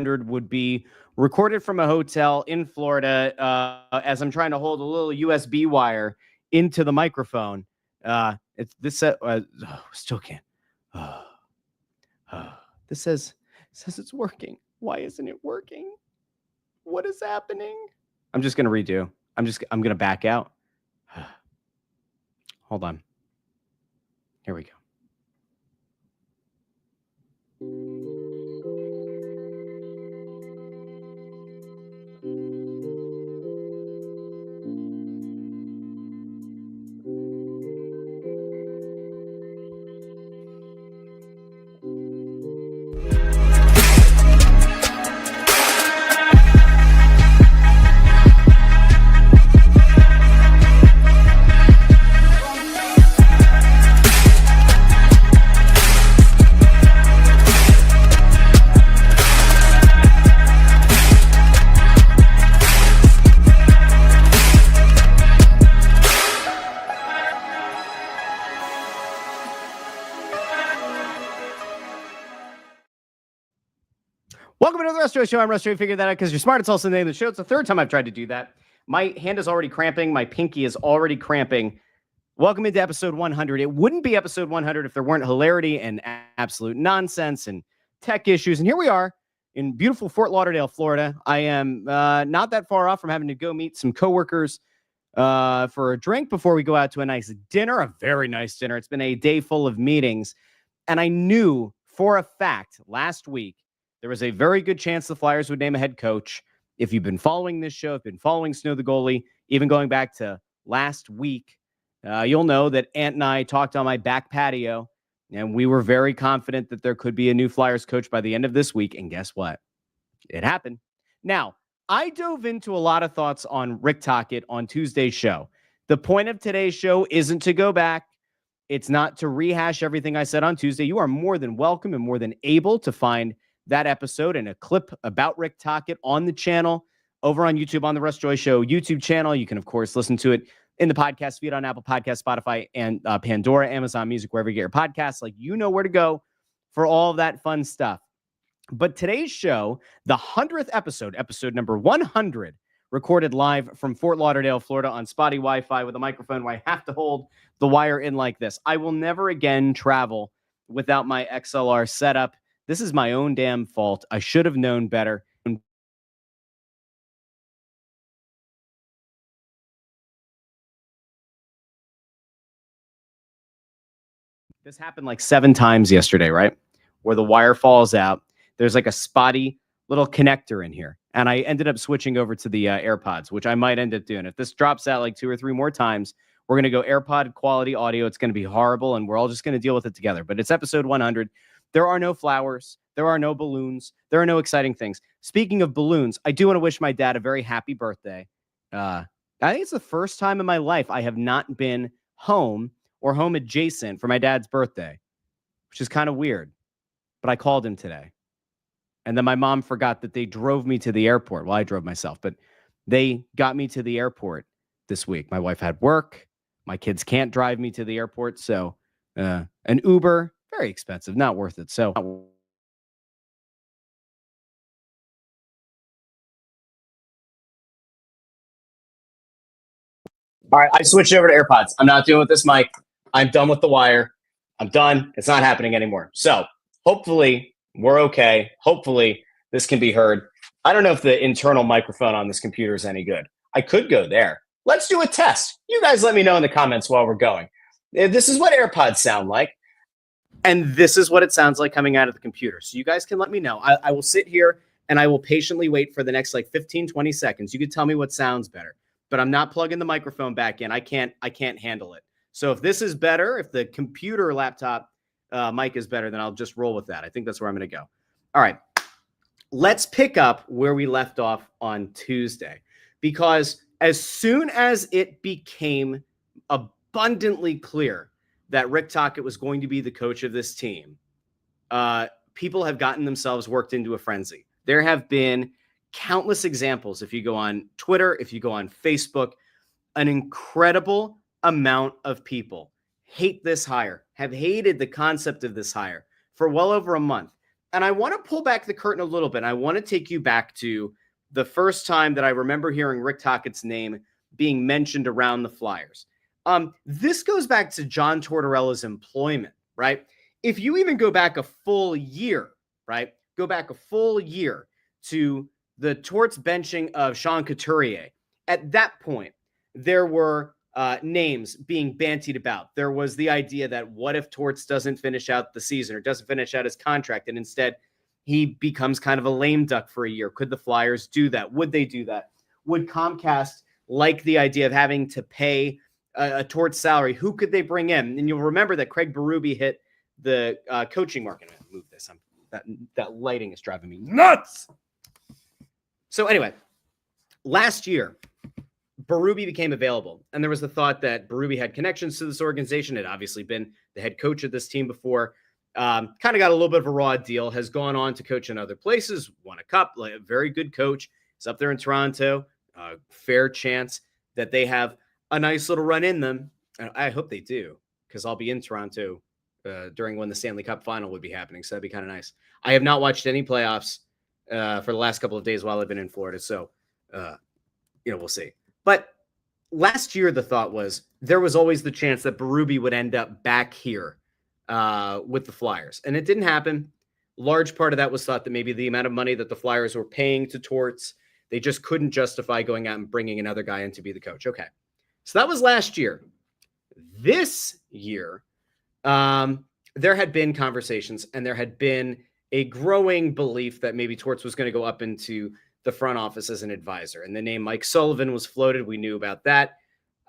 would be recorded from a hotel in Florida as I'm trying to hold a little USB wire into the microphone. It's this still can't. This says it's working. Why isn't it working? What is happening? I'm just going to redo. I'm going to back out. Hold on. Here we go. Welcome to the Russ Joy Show. I'm Russ Joy. Figured that out because you're smart. It's also the name of the show. It's the third time I've tried to do that. My hand is already cramping. My pinky is already cramping. Welcome into episode 100. It wouldn't be episode 100 if there weren't hilarity and absolute nonsense and tech issues. And here we are in beautiful Fort Lauderdale, Florida. I am not that far off from having to go meet some coworkers for a drink before we go out to a nice dinner, a very nice dinner. It's been a day full of meetings. And I knew for a fact last week, there was a very good chance the Flyers would name a head coach. If you've been following this show, if you've been following Snow the Goalie, even going back to last week, you'll know that Ant and I talked on my back patio, and we were very confident that there could be a new Flyers coach by the end of this week. And guess what? It happened. Now, I dove into a lot of thoughts on Rick Tocchet on Tuesday's show. The point of today's show isn't to go back. It's not to rehash everything I said on Tuesday. You are more than welcome and more than able to find that episode and a clip about Rick Tocchet on the channel over on YouTube on the Russ Joy Show YouTube channel. You can, of course, listen to it in the podcast feed on Apple Podcasts, Spotify, and Pandora, Amazon Music, wherever you get your podcasts. Like, you know where to go for all of that fun stuff. But today's show, the 100th episode, episode number 100, recorded live from Fort Lauderdale, Florida on spotty Wi-Fi with a microphone where I have to hold the wire in like this. I will never again travel without my XLR setup. This is my own damn fault. I should have known better. This happened like 7 times yesterday, right? Where the wire falls out. There's like a spotty little connector in here. And I ended up switching over to the AirPods, which I might end up doing. If this drops out like 2 or 3 more times, we're going to go AirPod quality audio. It's going to be horrible, and we're all just going to deal with it together. But it's episode 100. There are no flowers. There are no balloons. There are no exciting things. Speaking of balloons, I do want to wish my dad a very happy birthday. I think it's the first time in my life I have not been home or home adjacent for my dad's birthday, which is kind of weird. But I called him today. And then my mom forgot that they drove me to the airport. Well, I drove myself, but they got me to the airport this week. My wife had work. My kids can't drive me to the airport. So an Uber, very expensive, not worth it. So all right, I switched over to AirPods. I'm not doing with this mic. I'm done with the wire. I'm done. It's not happening anymore. So hopefully we're okay. Hopefully this can be heard. I don't know if the internal microphone on this computer is any good. I could go there. Let's do a test. You guys let me know in the comments while we're going. This is what AirPods sound like. And this is what it sounds like coming out of the computer. So you guys can let me know. I will sit here and I will patiently wait for the next like 15, 20 seconds. You can tell me what sounds better. But I'm not plugging the microphone back in. I can't handle it. So if this is better, if the computer laptop mic is better, then I'll just roll with that. I think that's where I'm going to go. All right. Let's pick up where we left off on Tuesday, because as soon as it became abundantly clear that Rick Tocchet was going to be the coach of this team, people have gotten themselves worked into a frenzy. There have been countless examples. If you go on Twitter, if you go on Facebook, an incredible amount of people hate this hire, have hated the concept of this hire for well over a month. And I want to pull back the curtain a little bit. I want to take you back to the first time that I remember hearing Rick Tocchet's name being mentioned around the Flyers. This goes back to John Tortorella's employment, right? If you even go back a full year, right? Go back a full year to the Torts benching of Sean Couturier. At that point, there were names being bantied about. There was the idea that what if Torts doesn't finish out the season or doesn't finish out his contract, and instead he becomes kind of a lame duck for a year? Could the Flyers do that? Would they do that? Would Comcast like the idea of having to pay a Torts salary? Who could they bring in? And you'll remember that Craig Berube hit the coaching market. I'm going to move this. That lighting is driving me nuts. So anyway, last year, Berube became available, and there was the thought that Berube had connections to this organization, had obviously been the head coach of this team before, kind of got a little bit of a raw deal, has gone on to coach in other places, won a cup, like a very good coach. He's up there in Toronto. Fair chance that they have a nice little run in them. And I hope they do, because I'll be in Toronto during when the Stanley Cup final would be happening. So that'd be kind of nice. I have not watched any playoffs for the last couple of days while I've been in Florida. So, we'll see. But last year, the thought was there was always the chance that Berube would end up back here with the Flyers. And it didn't happen. Large part of that was thought that maybe the amount of money that the Flyers were paying to Torts, they just couldn't justify going out and bringing another guy in to be the coach. Okay. So that was last year. This year, there had been conversations and there had been a growing belief that maybe Torts was going to go up into the front office as an advisor. And the name Mike Sullivan was floated. We knew about that.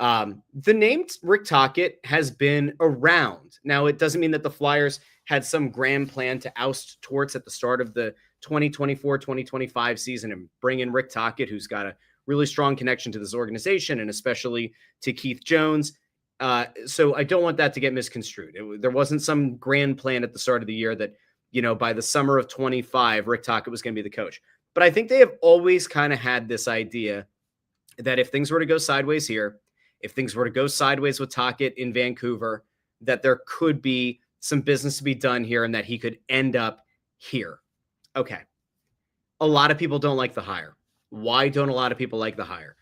The name Rick Tocchet has been around. Now, it doesn't mean that the Flyers had some grand plan to oust Torts at the start of the 2024-2025 season and bring in Rick Tocchet, who's got a really strong connection to this organization and especially to Keith Jones. So I don't want that to get misconstrued. There wasn't some grand plan at the start of the year that, by the summer of 25, Rick Tocchet was going to be the coach. But I think they have always kind of had this idea that if things were to go sideways here, if things were to go sideways with Tocchet in Vancouver, that there could be some business to be done here and that he could end up here. Okay. A lot of people don't like the hire. Why don't a lot of people like the hire?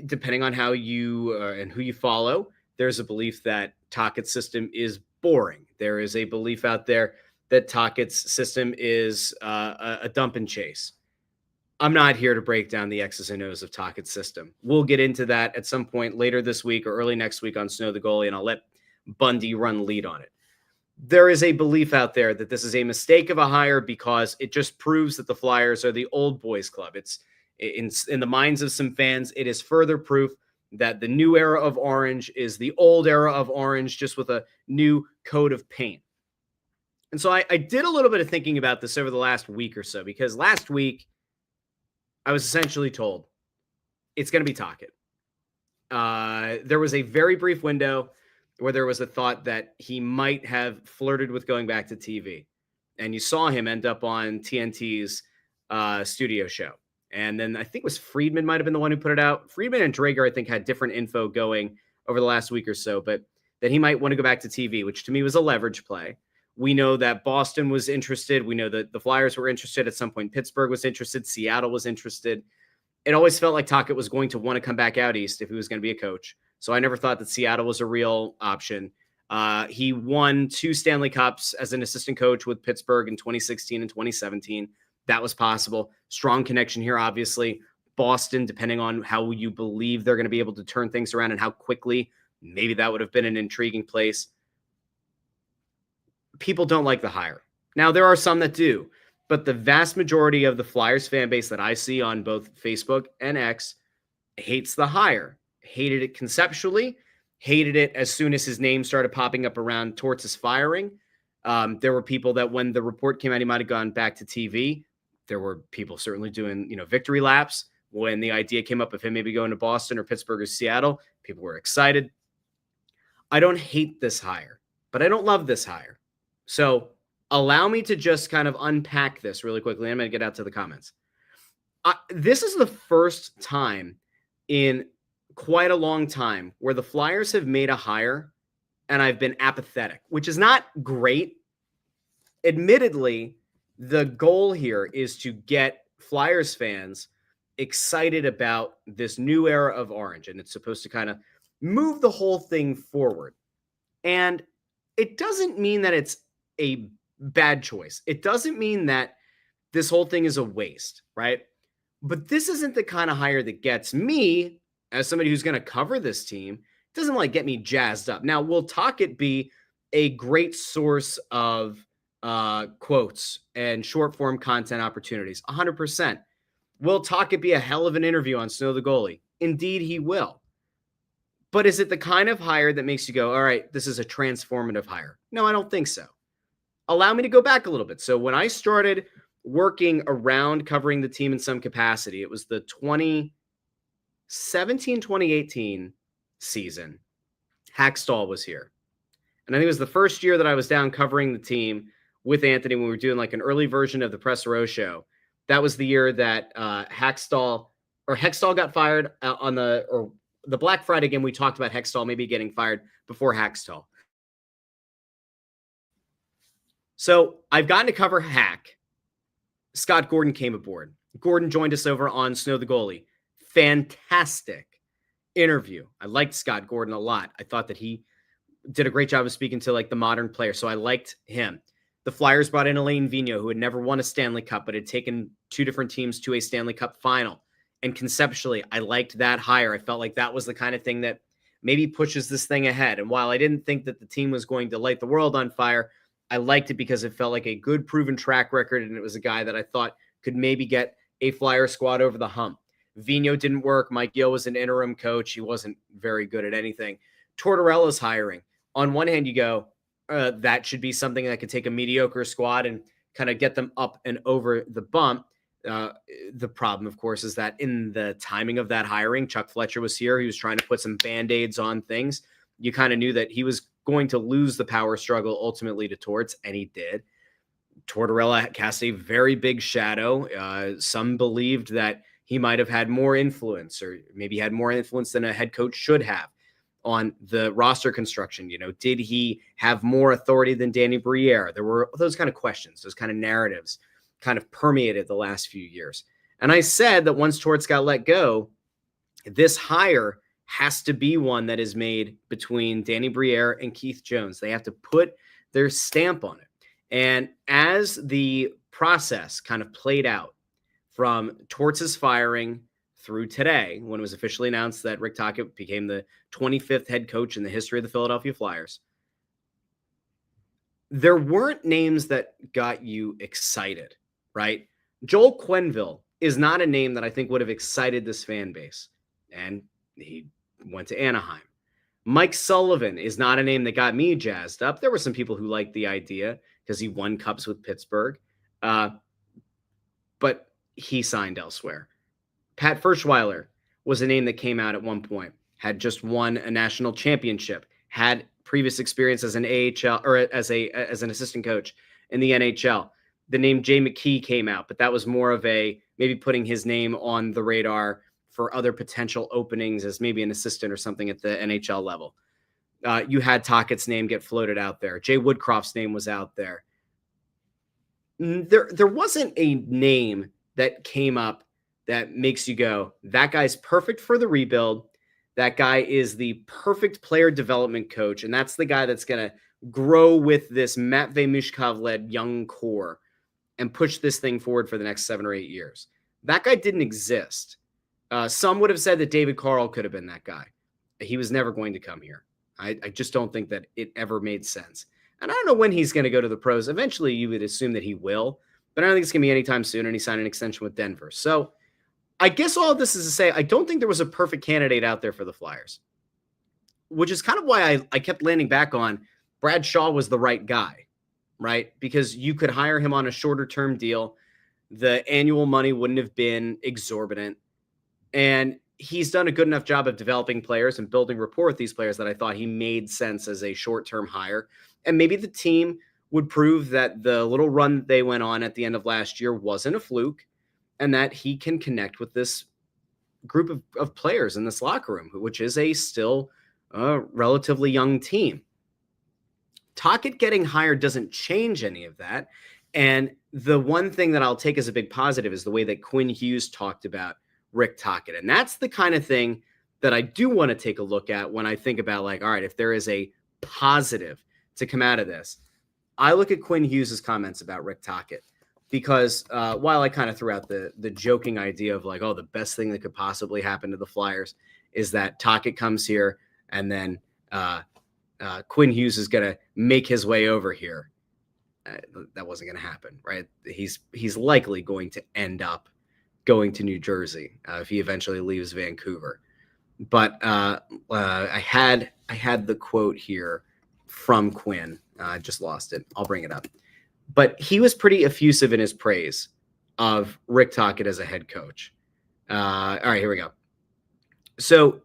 Depending on how you and who you follow, there's a belief that Tocchet's system is boring. There is a belief out there that Tocchet's system is a dump and chase. I'm not here to break down the X's and O's of Tocchet's system. We'll get into that at some point later this week or early next week on Snow the Goalie, and I'll let Bundy run lead on it. There is a belief out there that this is a mistake of a hire because it just proves that the Flyers are the old boys club. It's in the minds of some fans, it is further proof that the new era of orange is the old era of orange, just with a new coat of paint. And so I did a little bit of thinking about this over the last week or so, because last week I was essentially told it's going to be Tocchet. There was a very brief window where there was a thought that he might have flirted with going back to TV. And you saw him end up on TNT's studio show. And then I think it was Friedman might have been the one who put it out. Friedman and Drager, I think, had different info going over the last week or so, but that he might want to go back to TV, which to me was a leverage play. We know that Boston was interested. We know that the Flyers were interested at some point. Pittsburgh was interested. Seattle was interested. It always felt like Tocchet was going to want to come back out east if he was going to be a coach. So I never thought that Seattle was a real option. He won 2 Stanley Cups as an assistant coach with Pittsburgh in 2016 and 2017. That was possible. Strong connection here, obviously. Boston, depending on how you believe they're going to be able to turn things around and how quickly, maybe that would have been an intriguing place. People don't like the hire. Now, there are some that do, but the vast majority of the Flyers fan base that I see on both Facebook and X hates the hire. Hated it conceptually, hated it as soon as his name started popping up around Torts' firing. There were people that when the report came out, he might have gone back to TV. There were people certainly doing, victory laps. When the idea came up of him maybe going to Boston or Pittsburgh or Seattle, people were excited. I don't hate this hire, but I don't love this hire. So allow me to just kind of unpack this really quickly. I'm going to get out to the comments. This is the first time in quite a long time where the Flyers have made a hire and I've been apathetic, which is not great. Admittedly, The goal here is to get Flyers fans excited about this new era of orange, and it's supposed to kind of move the whole thing forward. And it doesn't mean that it's a bad choice. It doesn't mean that this whole thing is a waste, right? But this isn't the kind of hire that gets me, as somebody who's going to cover this team, it doesn't like get me jazzed up. Now, will Tocchet be a great source of quotes and short form content opportunities? 100%. Will Tocchet be a hell of an interview on Snow the Goalie? Indeed, he will. But is it the kind of hire that makes you go, all right, this is a transformative hire? No, I don't think so. Allow me to go back a little bit. So when I started working around covering the team in some capacity, it was the 2017-2018 season. Hackstall was here. And I think it was the first year that I was down covering the team with Anthony when we were doing like an early version of the Russ Joy Show. That was the year that Hextall got fired on the Black Friday game. We talked about Hextall maybe getting fired before Hackstall. So I've gotten to cover Hack. Scott Gordon came aboard. Gordon joined us over on Snow the Goalie. Fantastic interview. I liked Scott Gordon a lot. I thought that he did a great job of speaking to like the modern player. So I liked him. The Flyers brought in Alain Vigneault, who had never won a Stanley Cup, but had taken two different teams to a Stanley Cup final. And conceptually, I liked that hire. I felt like that was the kind of thing that maybe pushes this thing ahead. And while I didn't think that the team was going to light the world on fire, I liked it because it felt like a good proven track record. And it was a guy that I thought could maybe get a Flyer squad over the hump. Vigneault didn't work. Mike Gill was an interim coach. He wasn't very good at anything. Tortorella's hiring. On one hand, you go, that should be something that could take a mediocre squad and kind of get them up and over the bump. The problem, of course, is that in the timing of that hiring, Chuck Fletcher was here. He was trying to put some Band-Aids on things. You kind of knew that he was going to lose the power struggle ultimately to Torts, and he did. Tortorella cast a very big shadow. Some believed that he might have had more influence, or maybe had more influence than a head coach should have on the roster construction. You know, did he have more authority than Danny Briere? There were those kind of questions, those kind of narratives kind of permeated the last few years. And I said that once Torts got let go, this hire has to be one that is made between Danny Briere and Keith Jones. They have to put their stamp on it. And as the process kind of played out from Torts' firing through today, when it was officially announced that Rick Tocchet became the 25th head coach in the history of the Philadelphia Flyers, there weren't names that got you excited, right? Joel Quenneville is not a name that I think would have excited this fan base, and he went to Anaheim. Mike Sullivan is not a name that got me jazzed up. There were some people who liked the idea because he won cups with Pittsburgh, but he signed elsewhere. Pat Ferschweiler was a name that came out at one point, had just won a national championship, had previous experience as an AHL or as an assistant coach in the NHL. The name Jay McKee came out, but that was more of a maybe putting his name on the radar for other potential openings as maybe an assistant or something at the NHL level. You had Tocchet's name get floated out there. Jay Woodcroft's name was out there. There wasn't a name that came up that makes you go, that guy's perfect for the rebuild. That guy is the perfect player development coach. And that's the guy that's going to grow with this Matvei Michkov-led young core and push this thing forward for the next 7 or 8 years. That guy didn't exist. Some would have said that David Carl could have been that guy. He was never going to come here. I just don't think that it ever made sense. And I don't know when he's going to go to the pros. Eventually, you would assume that he will. But I don't think it's going to be anytime soon, and he signed an extension with Denver. So I guess all of this is to say I don't think there was a perfect candidate out there for the Flyers, which is kind of why I kept landing back on Brad Shaw was the right guy, right? Because you could hire him on a shorter-term deal. The annual money wouldn't have been exorbitant. And he's done a good enough job of developing players and building rapport with these players that I thought he made sense as a short-term hire. And maybe the team would prove that the little run they went on at the end of last year wasn't a fluke and that he can connect with this group of players in this locker room, which is a still relatively young team. Tocchet getting hired doesn't change any of that. And the one thing that I'll take as a big positive is the way that Quinn Hughes talked about Rick Tocchet. And that's the kind of thing that I do want to take a look at when I think about, like, all right, if there is a positive to come out of this, I look at Quinn Hughes' comments about Rick Tocchet, because while I kind of threw out the joking idea of like, oh, the best thing that could possibly happen to the Flyers is that Tocchet comes here and then Quinn Hughes is going to make his way over here. That wasn't going to happen, right? He's likely going to end up going to New Jersey if he eventually leaves Vancouver. But I had the quote here from Quinn. I just lost it. I'll bring it up. But he was pretty effusive in his praise of Rick Tocchet as a head coach. All right, here we go. So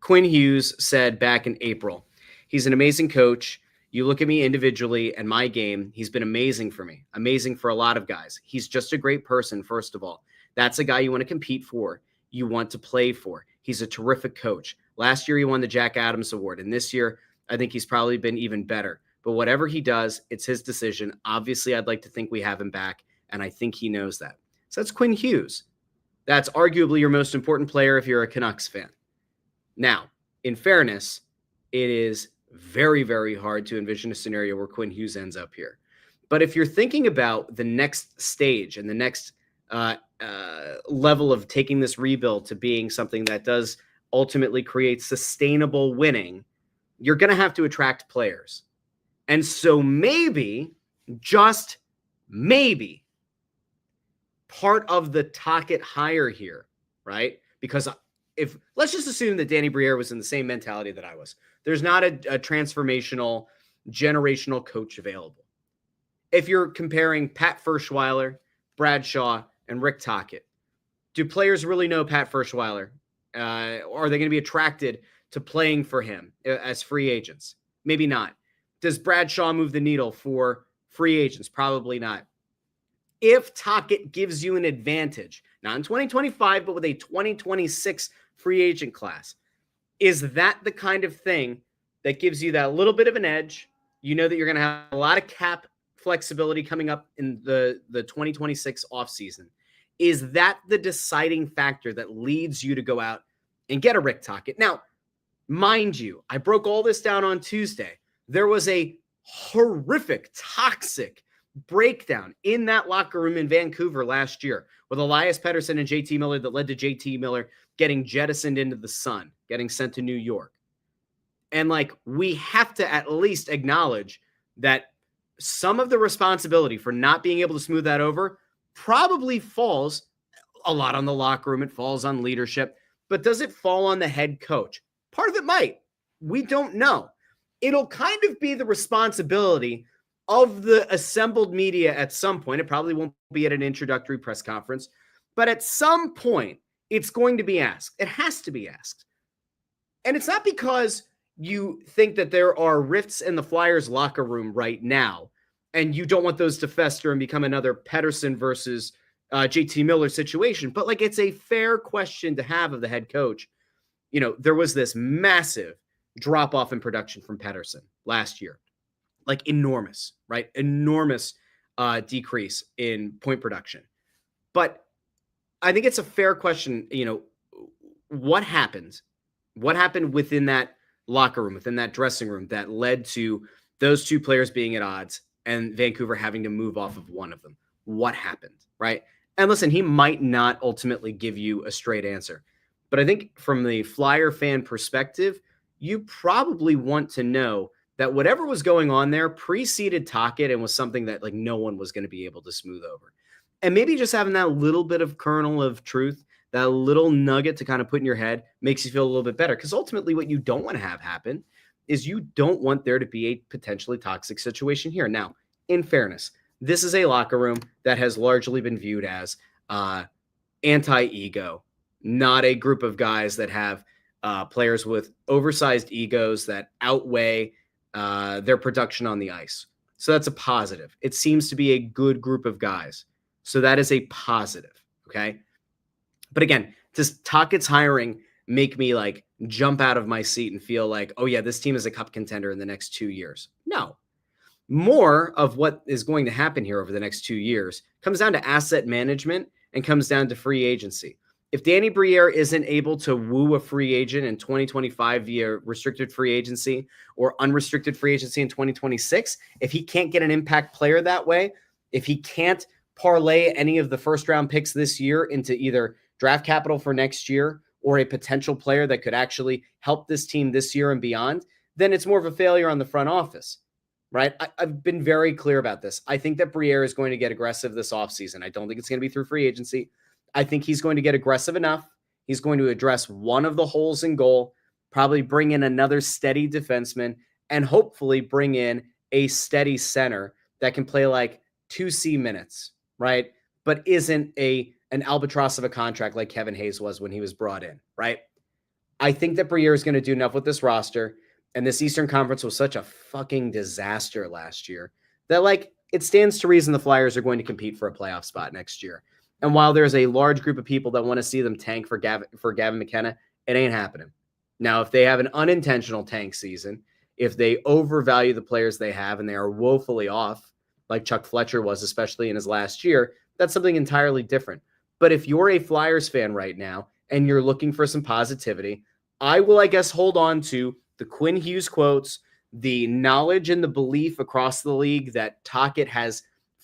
Quinn Hughes said back in April, he's an amazing coach. You look at me individually and my game, he's been amazing for me, amazing for a lot of guys. He's just a great person, first of all. That's a guy you want to compete for, you want to play for. He's a terrific coach. Last year, he won the Jack Adams Award, and this year, I think he's probably been even better. But whatever he does, it's his decision. Obviously, I'd like to think we have him back, and I think he knows that. So that's Quinn Hughes. That's arguably your most important player if you're a Canucks fan. Now, in fairness, it is very, very hard to envision a scenario where Quinn Hughes ends up here. But if you're thinking about the next stage and the next level of taking this rebuild to being something that does ultimately create sustainable winning, you're going to have to attract players. And so maybe, just maybe, part of the Tocchet hire here, right? Because if let's just assume that Danny Briere was in the same mentality that I was. There's not a transformational, generational coach available. If you're comparing Pat Ferschweiler, Brad Shaw, and Rick Tocchet, do players really know Pat Ferschweiler? Or are they going to be attracted to playing for him as free agents? Maybe not. Does Brad Shaw move the needle for free agents? Probably not. If Tocchet gives you an advantage, not in 2025, but with a 2026 free agent class, is that the kind of thing that gives you that little bit of an edge? You know that you're going to have a lot of cap flexibility coming up in the 2026 offseason. Is that the deciding factor that leads you to go out and get a Rick Tocchet? Now, mind you, I broke all this down on Tuesday. There was a horrific, toxic breakdown in that locker room in Vancouver last year with Elias Pettersson and JT Miller that led to JT Miller getting jettisoned into the sun, getting sent to New York. And like, we have to at least acknowledge that some of the responsibility for not being able to smooth that over probably falls a lot on the locker room. It falls on leadership, but does it fall on the head coach? Part of it might. We don't know. It'll kind of be the responsibility of the assembled media at some point. It probably won't be at an introductory press conference, but at some point it's going to be asked. It has to be asked. And it's not because you think that there are rifts in the Flyers locker room right now and you don't want those to fester and become another Pettersson versus JT Miller situation, but like, it's a fair question to have of the head coach. You know, there was this massive drop off in production from Pettersson last year, like enormous, right? Enormous decrease in point production. But I think it's a fair question. You know, what happened? What happened within that locker room, within that dressing room that led to those two players being at odds and Vancouver having to move off of one of them? What happened, right? And listen, he might not ultimately give you a straight answer, but I think from the Flyer fan perspective, you probably want to know that whatever was going on there preceded Tocchet and was something that like no one was going to be able to smooth over. And maybe just having that little bit of kernel of truth, that little nugget to kind of put in your head makes you feel a little bit better. Because ultimately what you don't want to have happen is you don't want there to be a potentially toxic situation here. Now, in fairness, this is a locker room that has largely been viewed as anti-ego, not a group of guys that have players with oversized egos that outweigh their production on the ice. So that's a positive. It seems to be a good group of guys. So that is a positive, okay? But again, does Tocchet's hiring make me like jump out of my seat and feel like, oh yeah, this team is a cup contender in the next 2 years? No. More of what is going to happen here over the next 2 years comes down to asset management and comes down to free agency. If Danny Briere isn't able to woo a free agent in 2025 via restricted free agency or unrestricted free agency in 2026, if he can't get an impact player that way, if he can't parlay any of the first round picks this year into either draft capital for next year or a potential player that could actually help this team this year and beyond, then it's more of a failure on the front office. Right? I've been very clear about this. I think that Briere is going to get aggressive this offseason. I don't think it's going to be through free agency. I think he's going to get aggressive enough. He's going to address one of the holes in goal, probably bring in another steady defenseman, and hopefully bring in a steady center that can play like 2C minutes, right? But isn't an albatross of a contract like Kevin Hayes was when he was brought in, right? I think that Briere is going to do enough with this roster. And this Eastern Conference was such a fucking disaster last year that, like, it stands to reason the Flyers are going to compete for a playoff spot next year. And while there's a large group of people that want to see them tank for Gavin McKenna, it ain't happening. Now, if they have an unintentional tank season, if they overvalue the players they have and they are woefully off, like Chuck Fletcher was, especially in his last year, that's something entirely different. But if you're a Flyers fan right now and you're looking for some positivity, I will, I guess, hold on to the Quinn Hughes quotes, the knowledge and the belief across the league that Tocchet has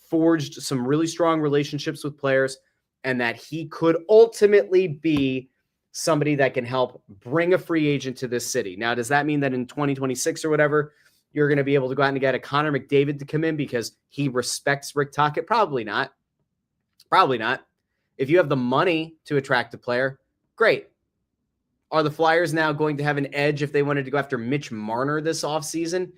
forged some really strong relationships with players and that he could ultimately be somebody that can help bring a free agent to this city. Now, does that mean that in 2026 or whatever, you're going to be able to go out and get a Connor McDavid to come in because he respects Rick Tocchet? Probably not. Probably not. If you have the money to attract a player, great. Are the Flyers now going to have an edge if they wanted to go after Mitch Marner this offseason?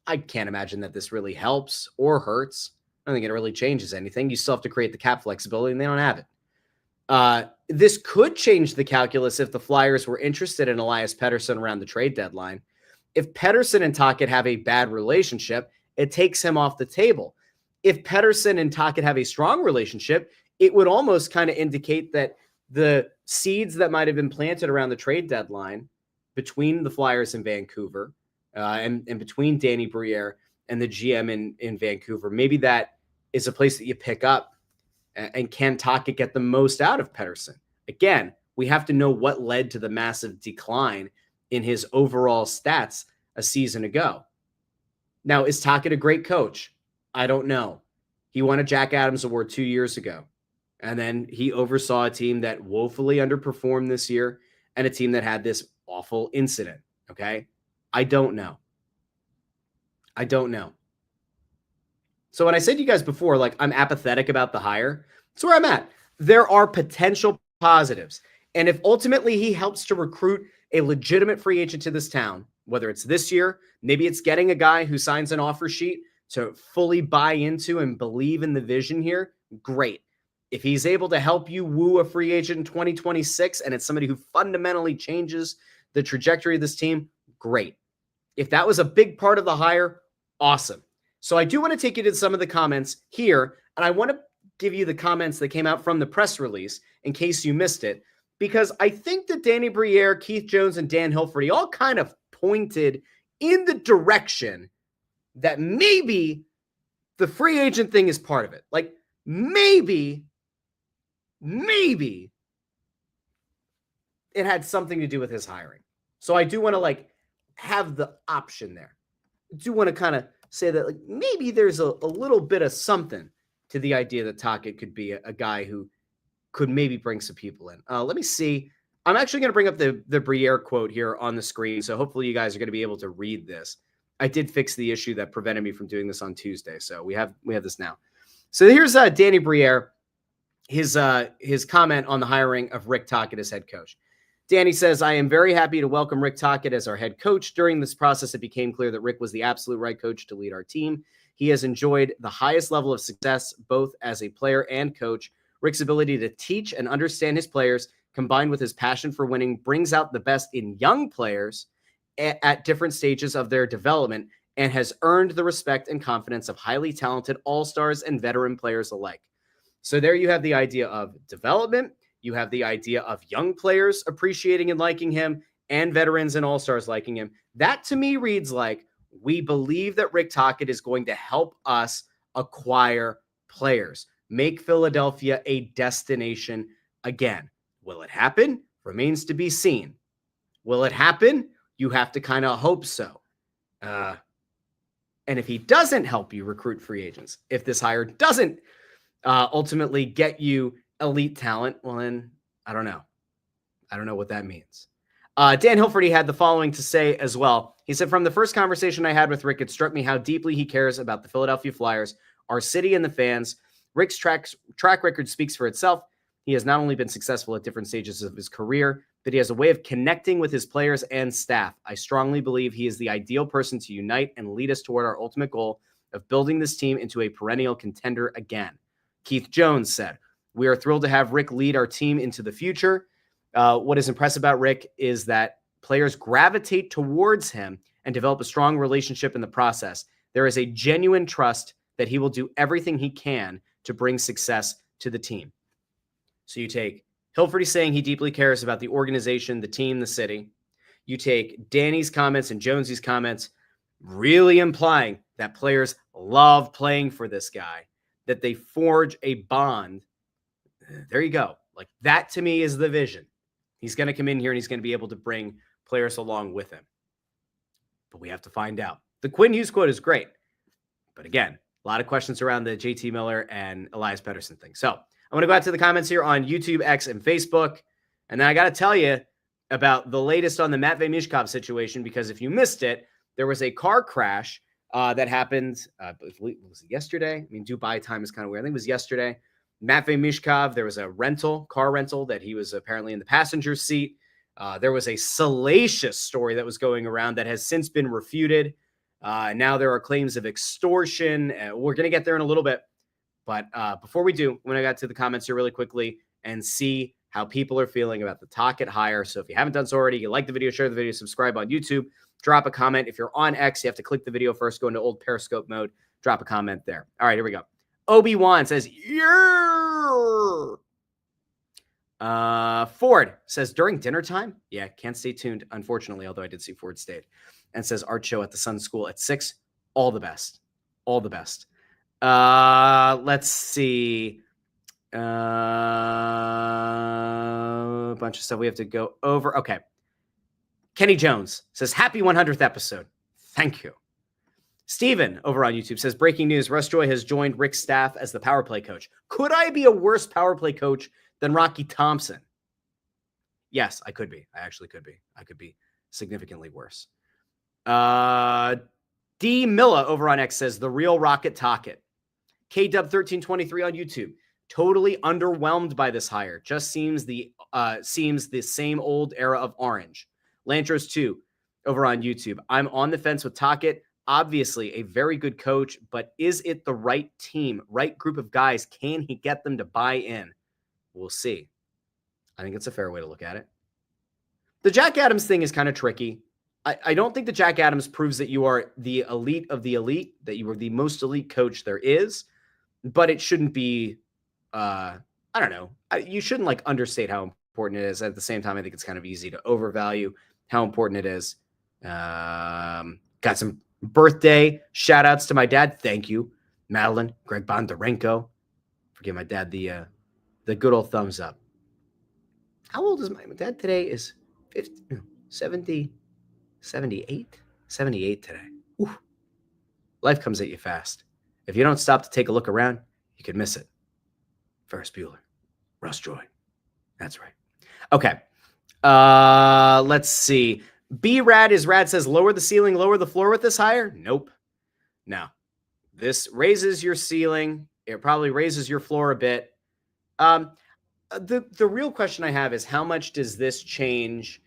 I can't imagine that this really helps or hurts. I don't think it really changes anything. You still have to create the cap flexibility, and they don't have it. This could change the calculus if the Flyers were interested in Elias Pettersson around the trade deadline. If Pettersson and Tocchet have a bad relationship, it takes him off the table. If Pettersson and Tocchet have a strong relationship, it would almost kind of indicate that the seeds that might have been planted around the trade deadline between the Flyers and Vancouver and between Danny Briere and the GM in Vancouver, maybe that is a place that you pick up. And can Tocchet get the most out of Pettersson? Again, we have to know what led to the massive decline in his overall stats a season ago. Now, is Tocchet a great coach? I don't know. He won a Jack Adams Award 2 years ago. And then he oversaw a team that woefully underperformed this year and a team that had this awful incident. Okay. I don't know. So when I said to you guys before, like, I'm apathetic about the hire, that's where I'm at. There are potential positives. And if ultimately he helps to recruit a legitimate free agent to this town, whether it's this year, maybe it's getting a guy who signs an offer sheet to fully buy into and believe in the vision here, great. If he's able to help you woo a free agent in 2026 and it's somebody who fundamentally changes the trajectory of this team, great. If that was a big part of the hire, awesome. So I do want to take you to some of the comments here, and I want to give you the comments that came out from the press release in case you missed it, because I think that Danny Briere, Keith Jones, and Dan Hilferty all kind of pointed in the direction that maybe the free agent thing is part of it. Like, maybe it had something to do with his hiring. So I do want to have the option there. I do want to kind of say that maybe there's a little bit of something to the idea that Tocchet could be a guy who could maybe bring some people in. Let me see. I'm actually going to bring up the Briere quote here on the screen. So hopefully you guys are going to be able to read this. I did fix the issue that prevented me from doing this on Tuesday. So we have this now. So here's Danny Briere. His comment on the hiring of Rick Tocchet as head coach. Danny says, I am very happy to welcome Rick Tocchet as our head coach. During this process, it became clear that Rick was the absolute right coach to lead our team. He has enjoyed the highest level of success, both as a player and coach. Rick's ability to teach and understand his players, combined with his passion for winning, brings out the best in young players at different stages of their development and has earned the respect and confidence of highly talented all-stars and veteran players alike. So there you have the idea of development. You have the idea of young players appreciating and liking him and veterans and all-stars liking him. That to me reads like We believe that Rick Tocchet is going to help us acquire players, make Philadelphia a destination again. Will it happen? Remains to be seen. Will it happen? You have to kind of hope so. And if he doesn't help you recruit free agents, if this hire doesn't ultimately get you elite talent, well, then I don't know. I don't know what that means. Dan Hilferty had the following to say as well. He said, from the first conversation I had with Rick, it struck me how deeply he cares about the Philadelphia Flyers, our city, and the fans. Rick's track record speaks for itself. He has not only been successful at different stages of his career, but he has a way of connecting with his players and staff. I strongly believe he is the ideal person to unite and lead us toward our ultimate goal of building this team into a perennial contender again. Keith Jones said, we are thrilled to have Rick lead our team into the future. What is impressive about Rick is that players gravitate towards him and develop a strong relationship in the process. There is a genuine trust that he will do everything he can to bring success to the team. So you take Hilferty saying he deeply cares about the organization, the team, the city. You take Danny's comments and Jonesy's comments really implying that players love playing for this guy, that they forge a bond. There you go. Like, that to me is the vision. He's going to come in here and he's going to be able to bring players along with him. But we have to find out. The Quinn Hughes quote is great. But again, a lot of questions around the JT Miller and Elias Pettersson thing. So I want to go out to the comments here on YouTube, X, and Facebook. And then I got to tell you about the latest on the Matvei Michkov situation, because if you missed it, there was a car crash that happened, was it yesterday? I mean, Dubai time is kind of weird. I think it was yesterday. Matvei Michkov, there was a car rental that he was apparently in the passenger seat. There was a salacious story that was going around that has since been refuted. Now there are claims of extortion. We're going to get there in a little bit. But before we do, I'm going to get to the comments here really quickly and see how people are feeling about the Tocchet hire. So if you haven't done so already, you like the video, share the video, subscribe on YouTube, drop a comment. If you're on X, you have to click the video first, go into old Periscope mode, drop a comment there. All right, here we go. Obi-Wan says, yeah. Ford says, during dinner time? Yeah, can't stay tuned, unfortunately, although I did see Ford stayed. And says, art show at the Sun School at 6. All the best. All the best. Let's see. A bunch of stuff we have to go over. Okay. Kenny Jones says, happy 100th episode. Thank you. Steven over on YouTube says, breaking news, Russ Joy has joined Rick's staff as the power play coach. Could I be a worse power play coach than Rocky Thompson? Yes, I could be. I actually could be. I could be significantly worse. D. Milla over on X says, the real Rocket Tocchet. KW1323 on YouTube. Totally underwhelmed by this hire. Just seems the same old era of orange. Lantros 2 over on YouTube. I'm on the fence with Tocchet. Obviously a very good coach, but is it the right team, right group of guys? Can he get them to buy in? We'll see. I think it's a fair way to look at it. The Jack Adams thing is kind of tricky. I don't think that Jack Adams proves that you are the elite of the elite, that you are the most elite coach there is, but it shouldn't be, I don't know. You shouldn't like understate how important it is. At the same time, I think it's kind of easy to overvalue how important it is. Got some birthday shout outs to my dad. Thank you. Madeline, Greg Bondarenko. Forgive my dad the good old thumbs up. How old is my dad today? Is 78 today. Ooh. Life comes at you fast. If you don't stop to take a look around, you could miss it. Ferris Bueller, Russ Joy. That's right. Okay. Let's see. B-Rad is Rad says, lower the ceiling, lower the floor with this hire? Nope. No. This raises your ceiling. It probably raises your floor a bit. The real question I have is, how much does this change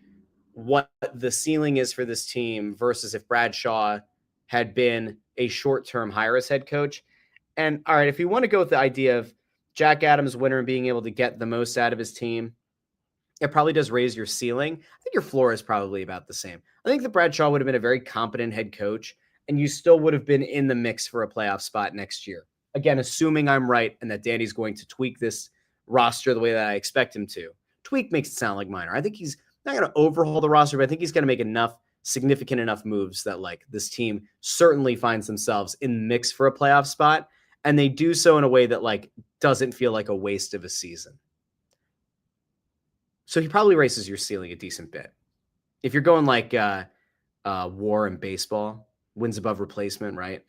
what the ceiling is for this team versus if Brad Shaw had been a short-term hire as head coach? And all right, if you want to go with the idea of Jack Adams winner and being able to get the most out of his team, it probably does raise your ceiling. I think your floor is probably about the same. I think that Brad Shaw would have been a very competent head coach, and you still would have been in the mix for a playoff spot next year. Again, assuming I'm right and that Danny's going to tweak this roster the way that I expect him to. Tweak makes it sound like minor. I think he's not going to overhaul the roster, but I think he's going to make enough significant enough moves that like this team certainly finds themselves in the mix for a playoff spot. And they do so in a way that like doesn't feel like a waste of a season. So he probably raises your ceiling a decent bit. If you're going like WAR in baseball, wins above replacement, right?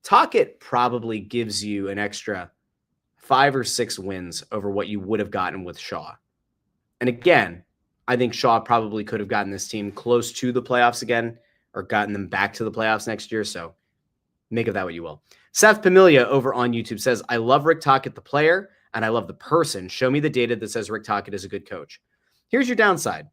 Tocchet probably gives you an extra 5 or 6 wins over what you would have gotten with Shaw. And again, I think Shaw probably could have gotten this team close to the playoffs again or gotten them back to the playoffs next year. So make of that what you will. Seth Pamilia over on YouTube says, I love Rick Tocchet, the player, and I love the person. Show me the data that says Rick Tocchet is a good coach. Here's your downside.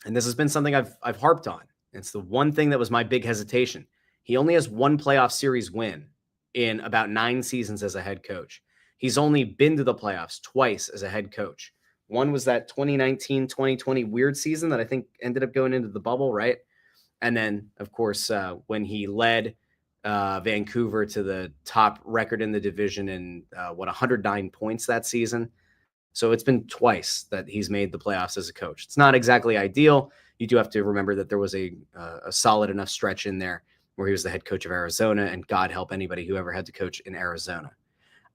And this has been something I've harped on. It's the one thing that was my big hesitation. He only has 1 playoff series win in about 9 seasons as a head coach. He's only been to the playoffs twice as a head coach. One was that 2019-2020 weird season that I think ended up going into the bubble, right? And then, of course, when he led Vancouver to the top record in the division in 109 points that season. So it's been twice that he's made the playoffs as a coach. It's not exactly ideal. You do have to remember that there was a solid enough stretch in there where he was the head coach of Arizona, and God help anybody who ever had to coach in Arizona.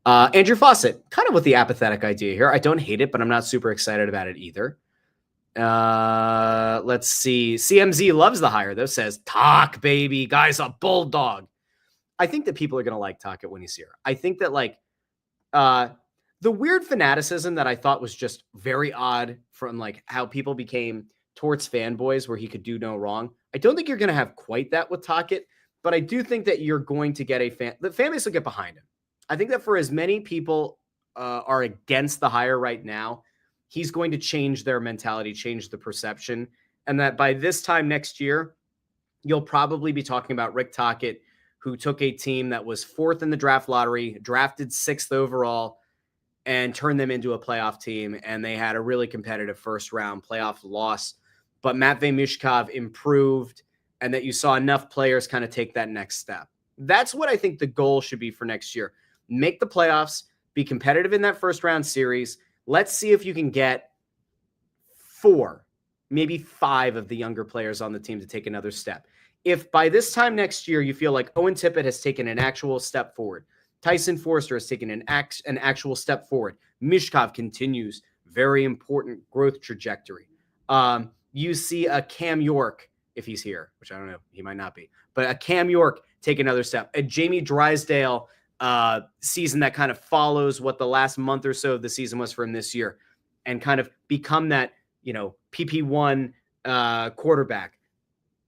Andrew Fawcett, kind of with the apathetic idea here. I don't hate it, but I'm not super excited about it either. Let's see. CMZ loves the hire, though, says, Talk, baby. Guy's a bulldog. I think that people are going to like Tocchet when he's here. I think that, like, the weird fanaticism that I thought was just very odd from, like, how people became towards fanboys where he could do no wrong. I don't think you're going to have quite that with Tocchet, but I do think that you're going to get the fan base will get behind him. I think that for as many people are against the hire right now, he's going to change their mentality, change the perception, and that by this time next year, you'll probably be talking about Rick Tocchet, who took a team that was 4th in the draft lottery, drafted 6th overall, and turned them into a playoff team. And they had a really competitive first-round playoff loss. But Matvei Michkov improved, and that you saw enough players kind of take that next step. That's what I think the goal should be for next year. Make the playoffs, be competitive in that first-round series. Let's see if you can get 4, maybe 5 of the younger players on the team to take another step. If by this time next year you feel like Owen Tippett has taken an actual step forward, Tyson Forster has taken an actual step forward, Michkov continues very important growth trajectory. You see a Cam York, if he's here, which I don't know, he might not be, but a Cam York take another step. A Jamie Drysdale season that kind of follows what the last month or so of the season was for him this year and kind of become that, PP1 quarterback.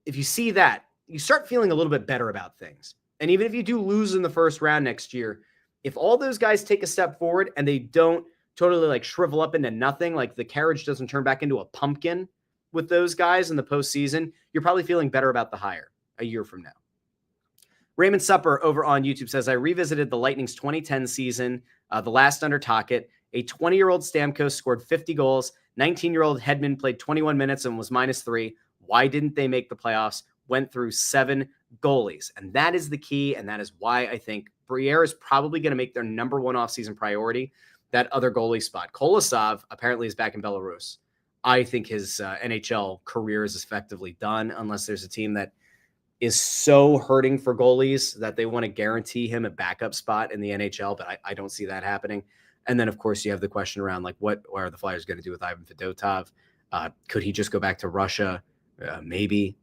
If you see that, you start feeling a little bit better about things. And even if you do lose in the first round next year, if all those guys take a step forward and they don't totally like shrivel up into nothing, like the carriage doesn't turn back into a pumpkin with those guys in the postseason, you're probably feeling better about the hire a year from now. Raymond Supper over on YouTube says, I revisited the Lightning's 2010 season, the last under Tocchet. A 20-year-old Stamkos scored 50 goals. 19-year-old Hedman played 21 minutes and was -3. Why didn't they make the playoffs? Went through 7 goalies. And that is the key, and that is why I think Briere is probably going to make their number 1 offseason priority, that other goalie spot. Kolosov apparently is back in Belarus. I think his NHL career is effectively done unless there's a team that is so hurting for goalies that they want to guarantee him a backup spot in the NHL, but I don't see that happening. And then, of course, you have the question around, like, what are the Flyers going to do with Ivan Fedotov? Could he just go back to Russia? Maybe.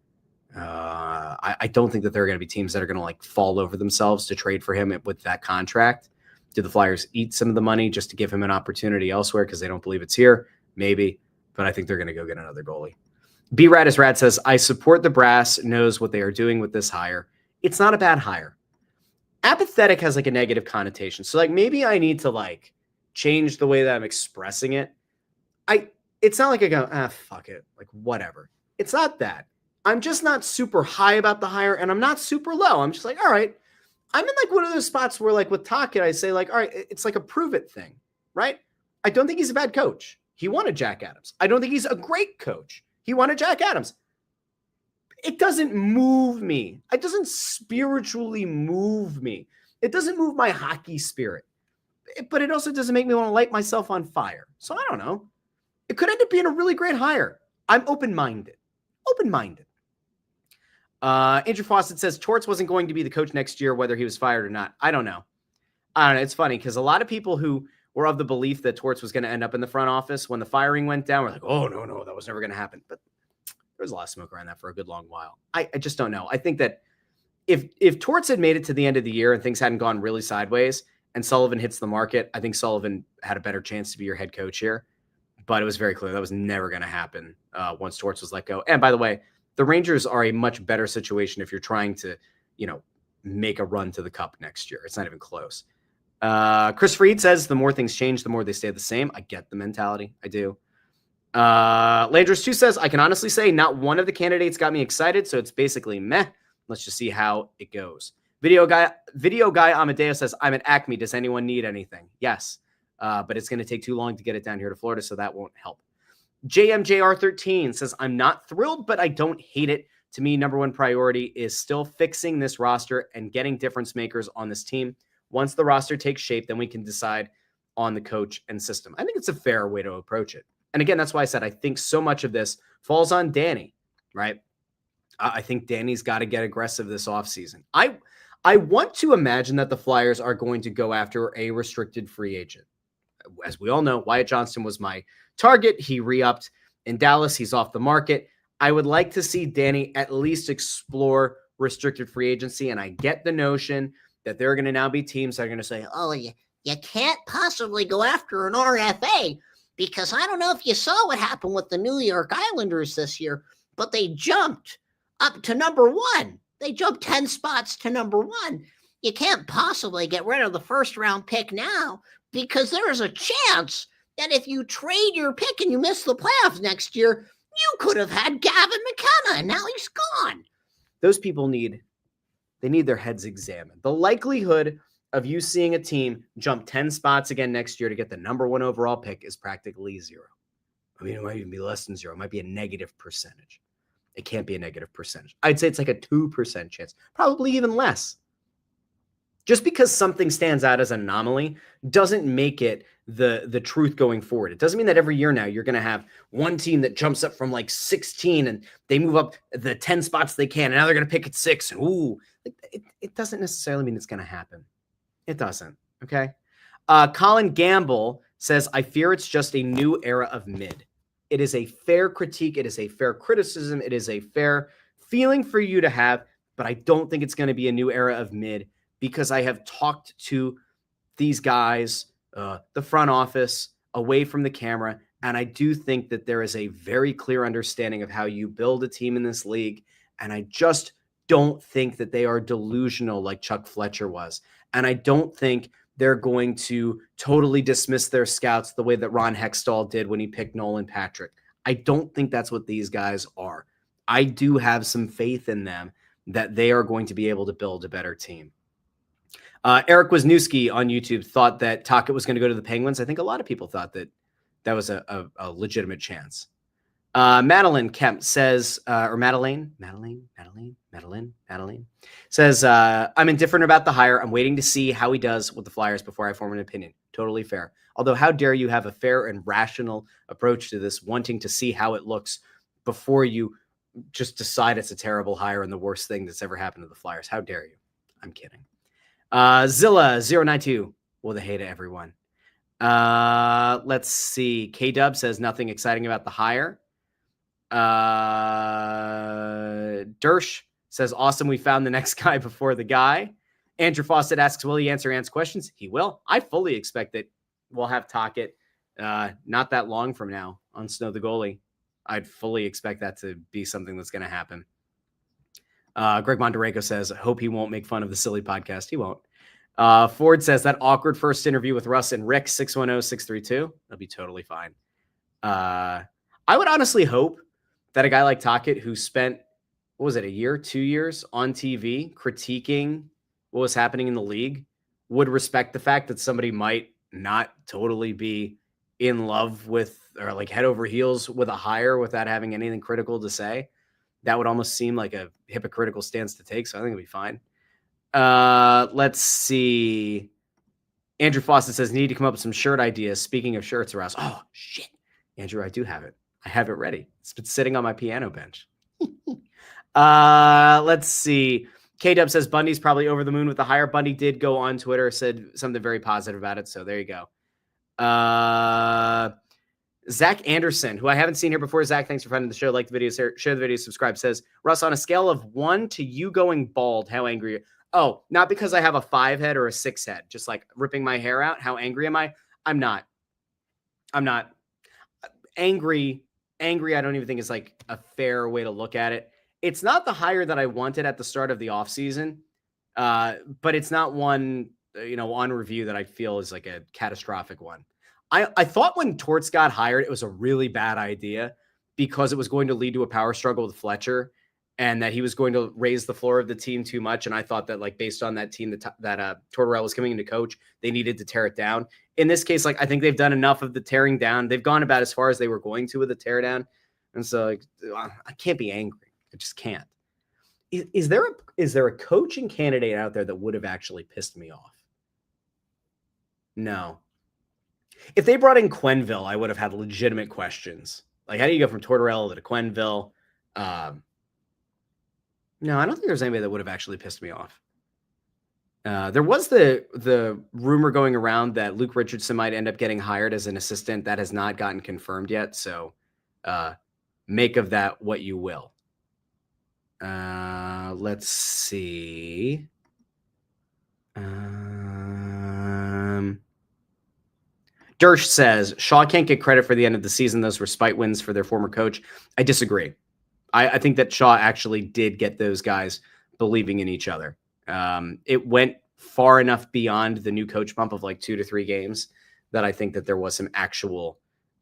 I don't think that there are going to be teams that are going to, like, fall over themselves to trade for him with that contract. Do the Flyers eat some of the money just to give him an opportunity elsewhere because they don't believe it's here? Maybe. But I think they're going to go get another goalie. B-Rad is Rad says, I support the brass, knows what they are doing with this hire. It's not a bad hire. Apathetic has like a negative connotation. So like maybe I need to like change the way that I'm expressing it. It's not like I go, fuck it. Like whatever. It's not that. I'm just not super high about the hire and I'm not super low. I'm just like, all right. I'm in like one of those spots where like with Tocchet, I say like, all right, it's like a prove it thing, right? I don't think he's a bad coach. He wanted Jack Adams. I don't think he's a great coach. He wanted Jack Adams. It doesn't move me. It doesn't spiritually move me. It doesn't move my hockey spirit. But it also doesn't make me want to light myself on fire. So I don't know. It could end up being a really great hire. I'm open-minded. open-minded. Andrew Fawcett says Torts wasn't going to be the coach next year, whether he was fired or not. I don't know. It's funny because a lot of people who were of the belief that Torts was going to end up in the front office when the firing went down were like, oh, no, that was never going to happen. But there was a lot of smoke around that for a good long while. I just don't know. I think that if Torts had made it to the end of the year and things hadn't gone really sideways and Sullivan hits the market, I think Sullivan had a better chance to be your head coach here. But it was very clear that was never going to happen once Torts was let go. And by the way, the Rangers are a much better situation if you're trying to, make a run to the cup next year. It's not even close. Chris Freed says the more things change, the more they stay the same. I get the mentality. I do. Landris 2 says, I can honestly say not one of the candidates got me excited, so it's basically meh. Let's just see how it goes. Video guy Amadeo says, I'm at Acme. Does anyone need anything? Yes. But it's going to take too long to get it down here to Florida, so that won't help. JMJR13 says, I'm not thrilled, but I don't hate it. To me, number one priority is still fixing this roster and getting difference makers on this team. Once the roster takes shape, then we can decide on the coach and system. I think it's a fair way to approach it. And again, that's why I said I think so much of this falls on Danny, right? I think Danny's got to get aggressive this offseason. I want to imagine that the Flyers are going to go after a restricted free agent. As we all know, Wyatt Johnston was my target. He re-upped in Dallas. He's off the market. I would like to see Danny at least explore restricted free agency. And I get the notion that there are going to now be teams that are going to say, oh, you can't possibly go after an RFA because I don't know if you saw what happened with the New York Islanders this year, but they jumped up to number 1. They jumped 10 spots to number 1. You can't possibly get rid of the first round pick now because there is a chance that if you trade your pick and you miss the playoffs next year, you could have had Gavin McKenna and now he's gone. Those people need their heads examined. The likelihood of you seeing a team jump 10 spots again next year to get the number 1 overall pick is practically 0. I mean, it might even be less than 0. It might be a negative percentage. It can't be a negative percentage. I'd say it's like a 2% chance, probably even less. Just because something stands out as an anomaly doesn't make it the truth going forward. It doesn't mean that every year now you're going to have one team that jumps up from like 16 and they move up the 10 spots they can, and now they're going to pick at 6. And ooh, it doesn't necessarily mean it's going to happen. It doesn't. Okay. Colin Gamble says, I fear it's just a new era of mid. It is a fair critique. It is a fair criticism. It is a fair feeling for you to have, but I don't think it's going to be a new era of mid because I have talked to these guys, the front office, away from the camera, and I do think that there is a very clear understanding of how you build a team in this league, and I just don't think that they are delusional like Chuck Fletcher was, and I don't think they're going to totally dismiss their scouts the way that Ron Hextall did when he picked Nolan Patrick. I don't think that's what these guys are. I do have some faith in them that they are going to be able to build a better team. Eric Wisniewski on YouTube thought that Tocchet was going to go to the Penguins. I think a lot of people thought that was a legitimate chance. Madeline Kemp says, or Madeline says, I'm indifferent about the hire. I'm waiting to see how he does with the Flyers before I form an opinion. Totally fair. Although, how dare you have a fair and rational approach to this, wanting to see how it looks before you just decide it's a terrible hire and the worst thing that's ever happened to the Flyers. How dare you? I'm kidding. Zilla092. Well, the hate to everyone. Let's see. K-Dub says nothing exciting about the hire. Dersh says, awesome, we found the next guy before the guy. Andrew Fawcett asks, will he answer Ant's questions? He will. I fully expect that we'll have Tocchet not that long from now on Snow the Goalie. I'd fully expect that to be something that's going to happen. Greg Monterrego says, I hope he won't make fun of the silly podcast. He won't. Ford says that awkward first interview with Russ and Rick, 610-632. That'll be totally fine. I would honestly hope that a guy like Tocchet, who spent, what was it, a year, 2 years on TV critiquing what was happening in the league, would respect the fact that somebody might not totally be in love with or like head over heels with a hire without having anything critical to say. That would almost seem like a hypocritical stance to take, so I think it'll be fine. Let's see. Andrew Fawcett says, need to come up with some shirt ideas. Speaking of shirts, Ross. Oh, shit. Andrew, I do have it. I have it ready. It's been sitting on my piano bench. Let's see. K-Dub says Bundy's probably over the moon with the hire. Bundy did go on Twitter, said something very positive about it. So there you go. Zach Anderson, who I haven't seen here before. Zach, thanks for finding the show. Like the video, share the video, subscribe. Says, Russ, on a scale of 1 to you going bald, how angry are you? Oh, not because I have a 5 head or a 6 head, just like ripping my hair out. How angry am I? I'm not angry. Angry, I don't even think is like a fair way to look at it. It's not the hire that I wanted at the start of the offseason, but it's not one, on review that I feel is like a catastrophic one. I thought when Torts got hired, it was a really bad idea because it was going to lead to a power struggle with Fletcher and that he was going to raise the floor of the team too much. And I thought that, like, based on that team that Tortorella was coming in to coach, they needed to tear it down. In this case, like, I think they've done enough of the tearing down. They've gone about as far as they were going to with the tear down. And so, like, I can't be angry. I just can't. Is there a coaching candidate out there that would have actually pissed me off? No. If they brought in Quenneville, I would have had legitimate questions. Like, how do you go from Tortorella to Quenneville? No, I don't think there's anybody that would have actually pissed me off. There was the rumor going around that Luke Richardson might end up getting hired as an assistant. That has not gotten confirmed yet. So make of that what you will. Let's see. Dersh says, Shaw can't get credit for the end of the season. Those were spite wins for their former coach. I disagree. I think that Shaw actually did get those guys believing in each other. It went far enough beyond the new coach bump of like 2 to 3 games that I think that there was some actual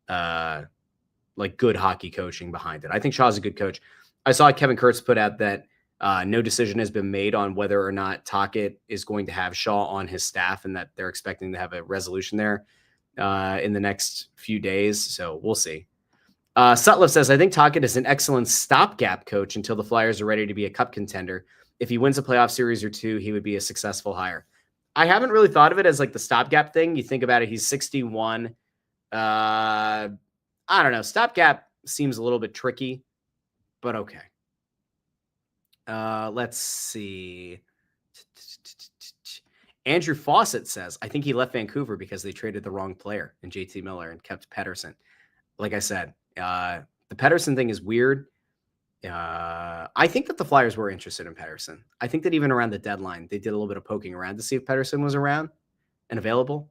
like good hockey coaching behind it. I think Shaw's a good coach. I saw Kevin Kurtz put out that no decision has been made on whether or not Tocchet is going to have Shaw on his staff and that they're expecting to have a resolution there in the next few days. So we'll see. Sutliff says, I think Tocchet is an excellent stopgap coach until the Flyers are ready to be a cup contender. If he wins a playoff series or 2, he would be a successful hire. I haven't really thought of it as like the stopgap thing. You think about it, he's 61. I don't know. Stopgap seems a little bit tricky, but okay. Let's see. Andrew Fawcett says, I think he left Vancouver because they traded the wrong player in JT Miller and kept Pettersson. Like I said, the Pettersson thing is weird. I think that the Flyers were interested in Pettersson. I think that even around the deadline, they did a little bit of poking around to see if Pettersson was around and available.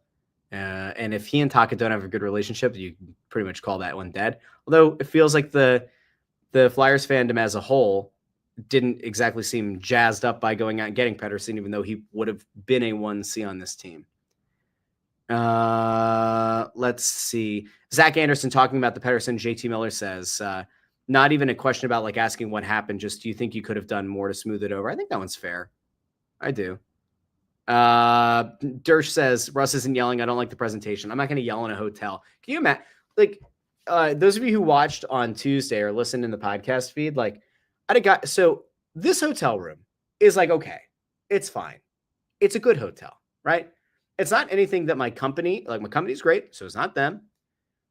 And if he and Tocchet don't have a good relationship, you can pretty much call that one dead. Although it feels like the Flyers fandom as a whole didn't exactly seem jazzed up by going out and getting Pettersson, even though he would have been a 1C on this team. Let's see. Zach Anderson talking about the Pettersson. JT Miller says, not even a question about like asking what happened. Just, do you think you could have done more to smooth it over? I think that one's fair. I do. Dersh says, Russ isn't yelling. I don't like the presentation. I'm not going to yell in a hotel. Can you imagine? Like, those of you who watched on Tuesday or listened in the podcast feed, like, so this hotel room is like, okay, it's fine. It's a good hotel, right? It's not anything that my company's great, so it's not them.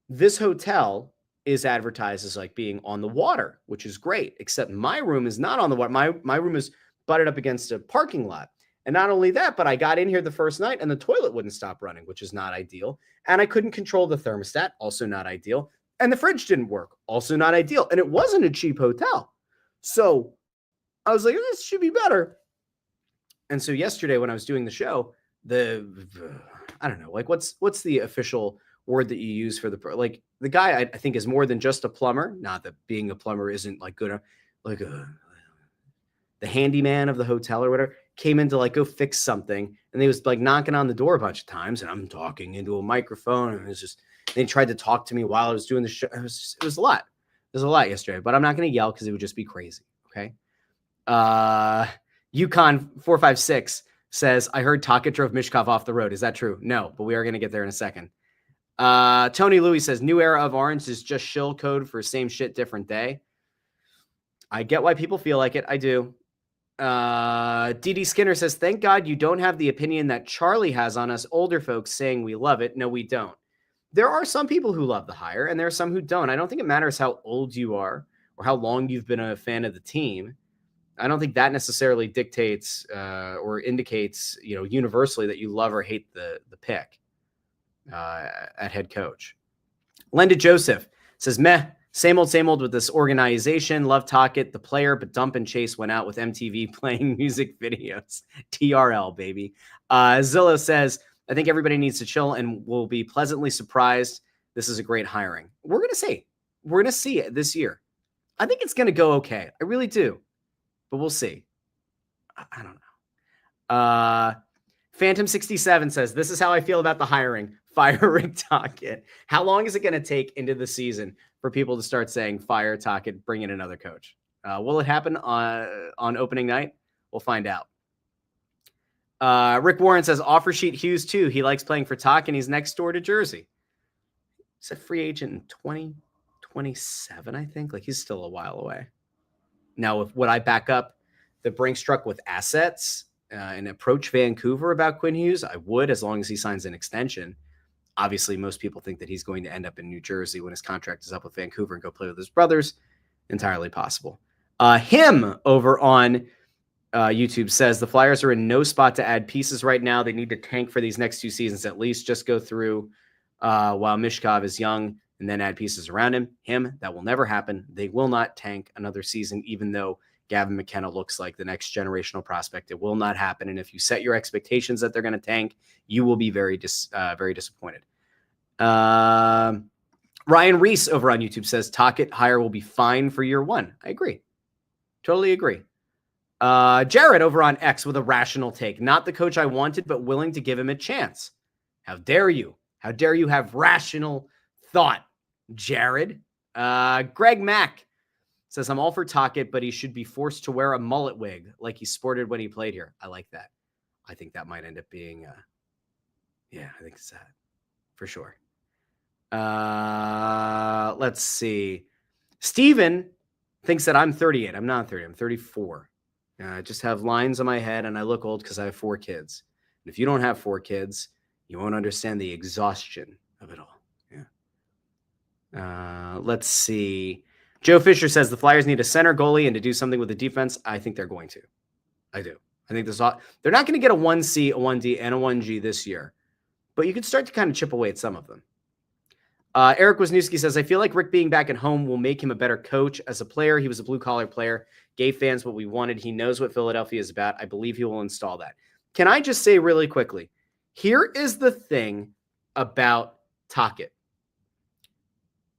This hotel is advertised as like being on the water, which is great, except my room is not on the water. My room is butted up against a parking lot. And not only that, but I got in here the first night and the toilet wouldn't stop running, which is not ideal. And I couldn't control the thermostat, also not ideal. And the fridge didn't work, also not ideal. And it wasn't a cheap hotel. So I was like, this should be better. And so yesterday when I was doing the show, I don't know, like what's the official word that you use for the guy I think is more than just a plumber. Not that being a plumber isn't like good, like the handyman of the hotel or whatever came in to like go fix something, and they was like knocking on the door a bunch of times, and I'm talking into a microphone, and they tried to talk to me while I was doing the show. It was a lot. There's a lot yesterday, but I'm not going to yell because it would just be crazy. Okay. Yukon 456 says, I heard Tocchet drove Michkov off the road. Is that true? No, but we are going to get there in a second. Tony Louis says, new era of orange is just shill code for same shit, different day. I get why people feel like it. I do. DD Skinner says, thank God you don't have the opinion that Charlie has on us older folks saying we love it. No, we don't. There are some people who love the hire, and there are some who don't. I don't think it matters how old you are or how long you've been a fan of the team. I don't think that necessarily dictates or indicates, universally that you love or hate the pick at head coach. Linda Joseph says, meh, same old with this organization. Love Tocchet, the player, but Dump and Chase went out with MTV playing music videos. TRL, baby. Zillow says, I think everybody needs to chill and will be pleasantly surprised. This is a great hiring. We're going to see. We're going to see it this year. I think it's going to go okay. I really do. But we'll see. I don't know. Phantom 67 says, this is how I feel about the hiring. Fire Rick Tocchet. How long is it going to take into the season for people to start saying, fire Tocchet, bring in another coach? Will it happen on opening night? We'll find out. Rick Warren says, offer sheet Hughes too. He likes playing for Tocchet and he's next door to Jersey. He's a free agent in 2027, I think. Like, he's still a while away. Now, would I back up the Brinks truck with assets and approach Vancouver about Quinn Hughes? I would, as long as he signs an extension. Obviously, most people think that he's going to end up in New Jersey when his contract is up with Vancouver and go play with his brothers. Entirely possible. Him over on YouTube says, the Flyers are in no spot to add pieces right now. They need to tank for these next 2 seasons at least. Just go through while Michkov is young and then add pieces around him. That will never happen. They will not tank another season, even though Gavin McKenna looks like the next generational prospect. It will not happen. And if you set your expectations that they're going to tank, you will be very disappointed. Ryan Reese over on YouTube says, Tocchet hire will be fine for year 1. I agree. Totally agree. Jared over on X with a rational take. Not the coach I wanted, but willing to give him a chance. How dare you? How dare you have rational thought, Jared? Greg Mack says, I'm all for Tocchet, but he should be forced to wear a mullet wig like he sported when he played here. I like that. I think that might end up being, I think it's that for sure. Let's see. Steven thinks that I'm 38. I'm not 30. I'm 34. I just have lines on my head and I look old because I have 4 kids. And if you don't have 4 kids, you won't understand the exhaustion of it all. Yeah. Let's see. Joe Fisher says the Flyers need a center, goalie, and to do something with the defense. I think they're going to. I do. I think they're not going to get a 1C, a 1D, and a 1G this year, but you can start to kind of chip away at some of them. Eric Wisniewski says, I feel like Rick being back at home will make him a better coach. As a player, he was a blue-collar player, gave fans what we wanted. He knows what Philadelphia is about. I believe he will install that. Can I just say really quickly, here is the thing about Tocchet.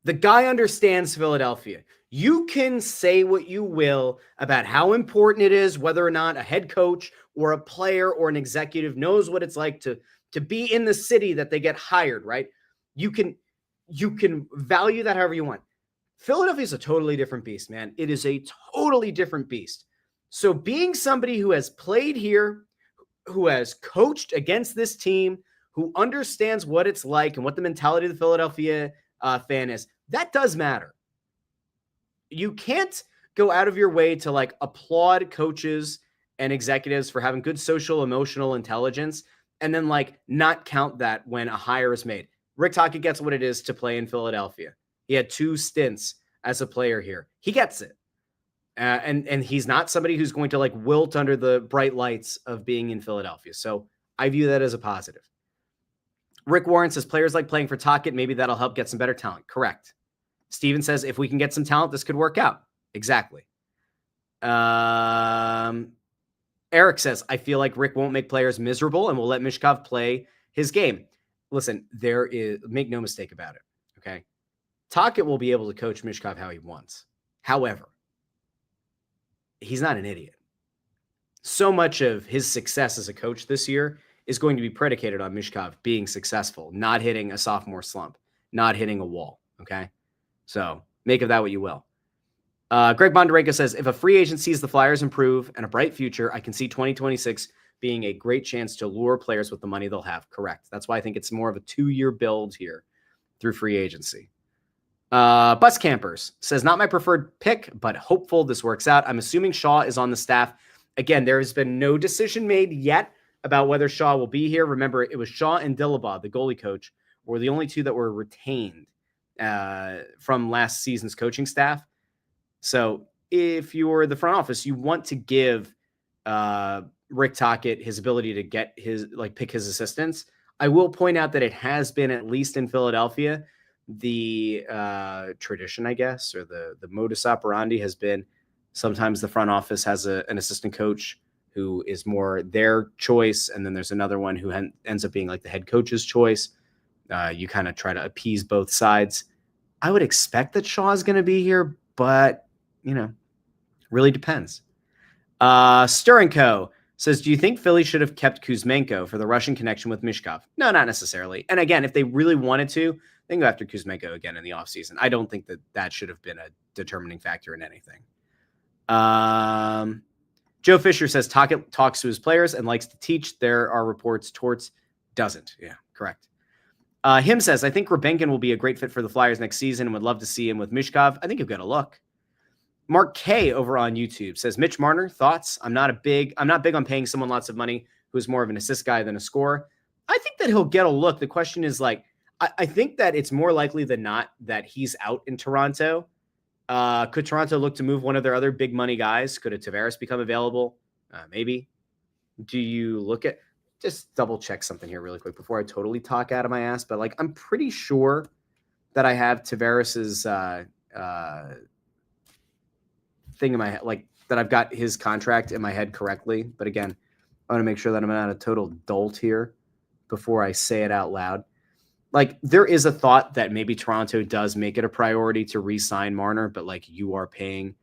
The guy understands Philadelphia. You can say what you will about how important it is, whether or not a head coach or a player or an executive knows what it's like to be in the city that they get hired, right? You can value that however you want. Philadelphia is a totally different beast, man. It is a totally different beast. So being somebody who has played here, who has coached against this team, who understands what it's like and what the mentality of the Philadelphia fan is, that does matter. You can't go out of your way to like applaud coaches and executives for having good social, emotional intelligence and then like not count that when a hire is made. Rick Tocchet gets what it is to play in Philadelphia. He had 2 stints as a player here. He gets it. And he's not somebody who's going to like wilt under the bright lights of being in Philadelphia. So I view that as a positive. Rick Warren says players like playing for Tocchet. Maybe that'll help get some better talent. Correct. Steven says if we can get some talent, this could work out. Exactly. Eric says, I feel like Rick won't make players miserable and will let Michkov play his game. Listen, make no mistake about it. Okay. Tocchet will be able to coach Michkov how he wants. However, he's not an idiot. So much of his success as a coach this year is going to be predicated on Michkov being successful, not hitting a sophomore slump, not hitting a wall. Okay. So make of that what you will. Greg Bondarenko says, if a free agent sees the Flyers improve and a bright future, I can see 2026 being a great chance to lure players with the money they'll have. Correct. That's why I think it's more of a 2-year build here through free agency. Bus Campers says, not my preferred pick, but hopeful this works out. I'm assuming Shaw is on the staff. Again, there has been no decision made yet about whether Shaw will be here. Remember, it was Shaw and Dillabaugh, the goalie coach, were the only 2 that were retained from last season's coaching staff. So if you're the front office, you want to give Rick Tocchet his ability to get his, like, pick his assistants. I will point out that it has been, at least in Philadelphia, the tradition, I guess, or the modus operandi has been sometimes the front office has an assistant coach who is more their choice, and then there's another one who ends up being like the head coach's choice. You kind of try to appease both sides. I would expect that Shaw is going to be here, but, really depends. Stir & Co. says, do you think Philly should have kept Kuzmenko for the Russian connection with Michkov? No, not necessarily. And again, if they really wanted to, they can go after Kuzmenko again in the offseason. I don't think that should have been a determining factor in anything. Joe Fisher says, Tocchet talks to his players and likes to teach. There are reports Torts doesn't. Yeah, correct. Him says, I think Rabenkin will be a great fit for the Flyers next season and would love to see him with Michkov. I think he'll get a look. Mark K over on YouTube says, Mitch Marner, thoughts? I'm not big on paying someone lots of money who's more of an assist guy than a scorer. I think that he'll get a look. The question is, like, I think that it's more likely than not that he's out in Toronto. Could Toronto look to move one of their other big money guys? Could a Tavares become available? Maybe. Do you look at, just double check something here really quick before I totally talk out of my ass, but, like, I'm pretty sure that I have Tavares's thing in my head, like, that I've got his contract in my head correctly. But again, I want to make sure that I'm not a total dolt here before I say it out loud. Like, there is a thought that maybe Toronto does make it a priority to re-sign Marner, but, like, you are paying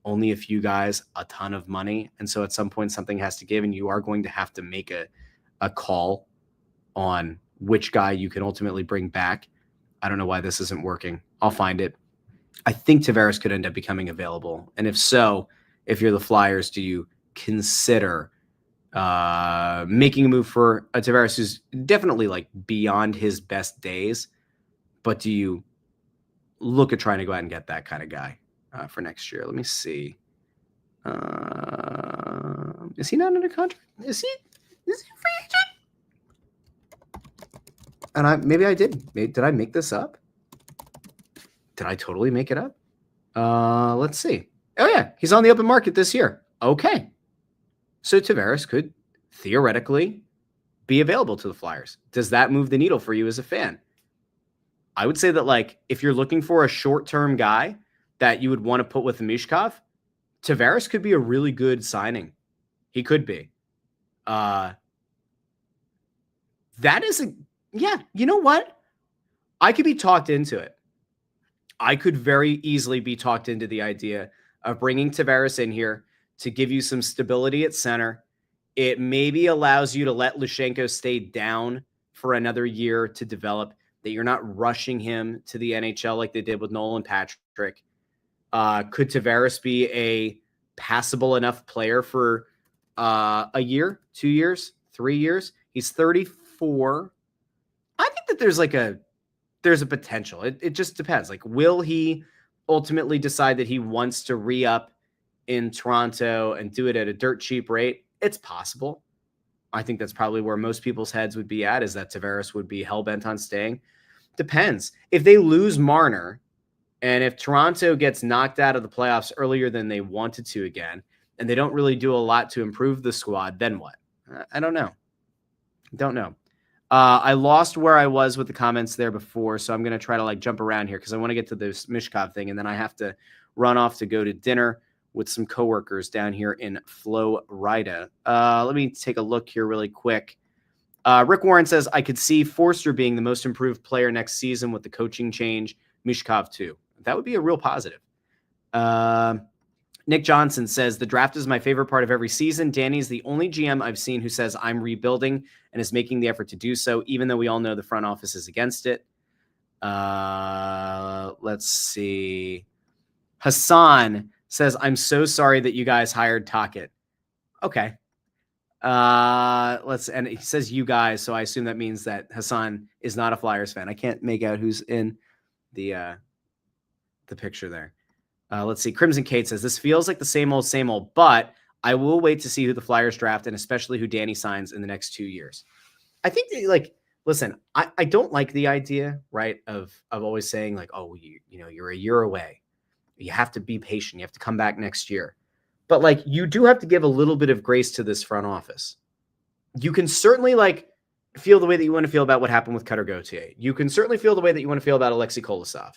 only a few guys a ton of money. And so at some point something has to give, and you are going to have to make a call on which guy you can ultimately bring back. I don't know why this isn't working. I'll find it. I think Tavares could end up becoming available. And if so, if you're the Flyers, do you consider making a move for a Tavares who's definitely, like, beyond his best days, but do you look at trying to go out and get that kind of guy for next year? Let me see. Is he not under contract? Is he a free agent? And maybe I did. Did I make this up? Did I totally make it up? Let's see. Oh yeah, he's on the open market this year. Okay. So Tavares could theoretically be available to the Flyers. Does that move the needle for you as a fan? I would say that, like, if you're looking for a short-term guy that you would want to put with Michkov, Tavares could be a really good signing. He could be. That is you know what? I could be talked into it. I could very easily be talked into the idea of bringing Tavares in here to give you some stability at center. It maybe allows you to let Lushenko stay down for another year to develop, that you're not rushing him to the NHL like they did with Nolan Patrick. Could Tavares be a passable enough player for a year, 2 years, 3 years? He's 34. I think that there's a potential. It just depends. Like, will he ultimately decide that he wants to re-up in Toronto and do it at a dirt cheap rate? It's possible. I think that's probably where most people's heads would be at, is that Tavares would be hell-bent on staying. Depends. If they lose Marner, and if Toronto gets knocked out of the playoffs earlier than they wanted to again, and they don't really do a lot to improve the squad, then what? I don't know. I lost where I was with the comments there before, so I'm going to try to, like, jump around here because I want to get to this Michkov thing, and then I have to run off to go to dinner with some coworkers down here in Florida. Let me take a look here really quick. Rick Warren says, I could see Forster being the most improved player next season with the coaching change. Michkov too. That would be a real positive. Nick Johnson says, the draft is my favorite part of every season. Danny's the only GM I've seen who says I'm rebuilding and is making the effort to do so, even though we all know the front office is against it. Let's see. Hassan says, I'm so sorry that you guys hired Tocchet. Okay. And he says you guys, so I assume that means that Hassan is not a Flyers fan. I can't make out who's in the picture there. Let's see. Crimson Kate says, this feels like the same old, but I will wait to see who the Flyers draft and especially who Danny signs in the next 2 years. I think that, like, listen, I don't like the idea, right, of always saying, like, oh, you're a year away. You have to be patient. You have to come back next year. But like, you do have to give a little bit of grace to this front office. You can certainly like feel the way that you want to feel about what happened with Cutter Gauthier. You can certainly feel the way that you want to feel about Alexei Kolosov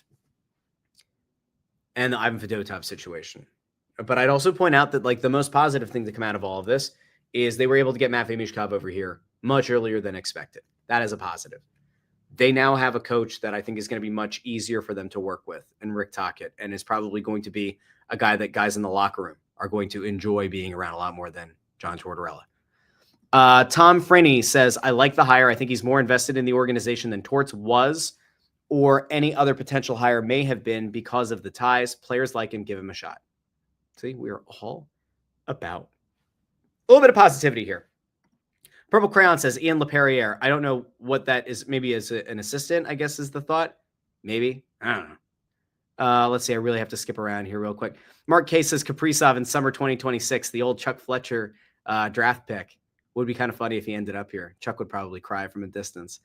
and the Ivan Fedotov situation. But I'd also point out that like the most positive thing to come out of all of this is they were able to get Matvei Michkov over here much earlier than expected. That is a positive. They now have a coach that I think is going to be much easier for them to work with, and Rick Tocchet, and is probably going to be a guy that guys in the locker room are going to enjoy being around a lot more than John Tortorella. Tom Frenney says, I like the hire. I think he's more invested in the organization than Torts was or any other potential hire may have been because of the ties. Players like him, give him a shot. See, we're all about a little bit of positivity here. Purple Crayon says, Ian LaPerriere. I don't know what that is. Maybe as an assistant, I guess is the thought. Maybe. I don't know. Let's see. I really have to skip around here real quick. Mark K says, Kaprizov in summer 2026, the old Chuck Fletcher draft pick. Would be kind of funny if he ended up here. Chuck would probably cry from a distance.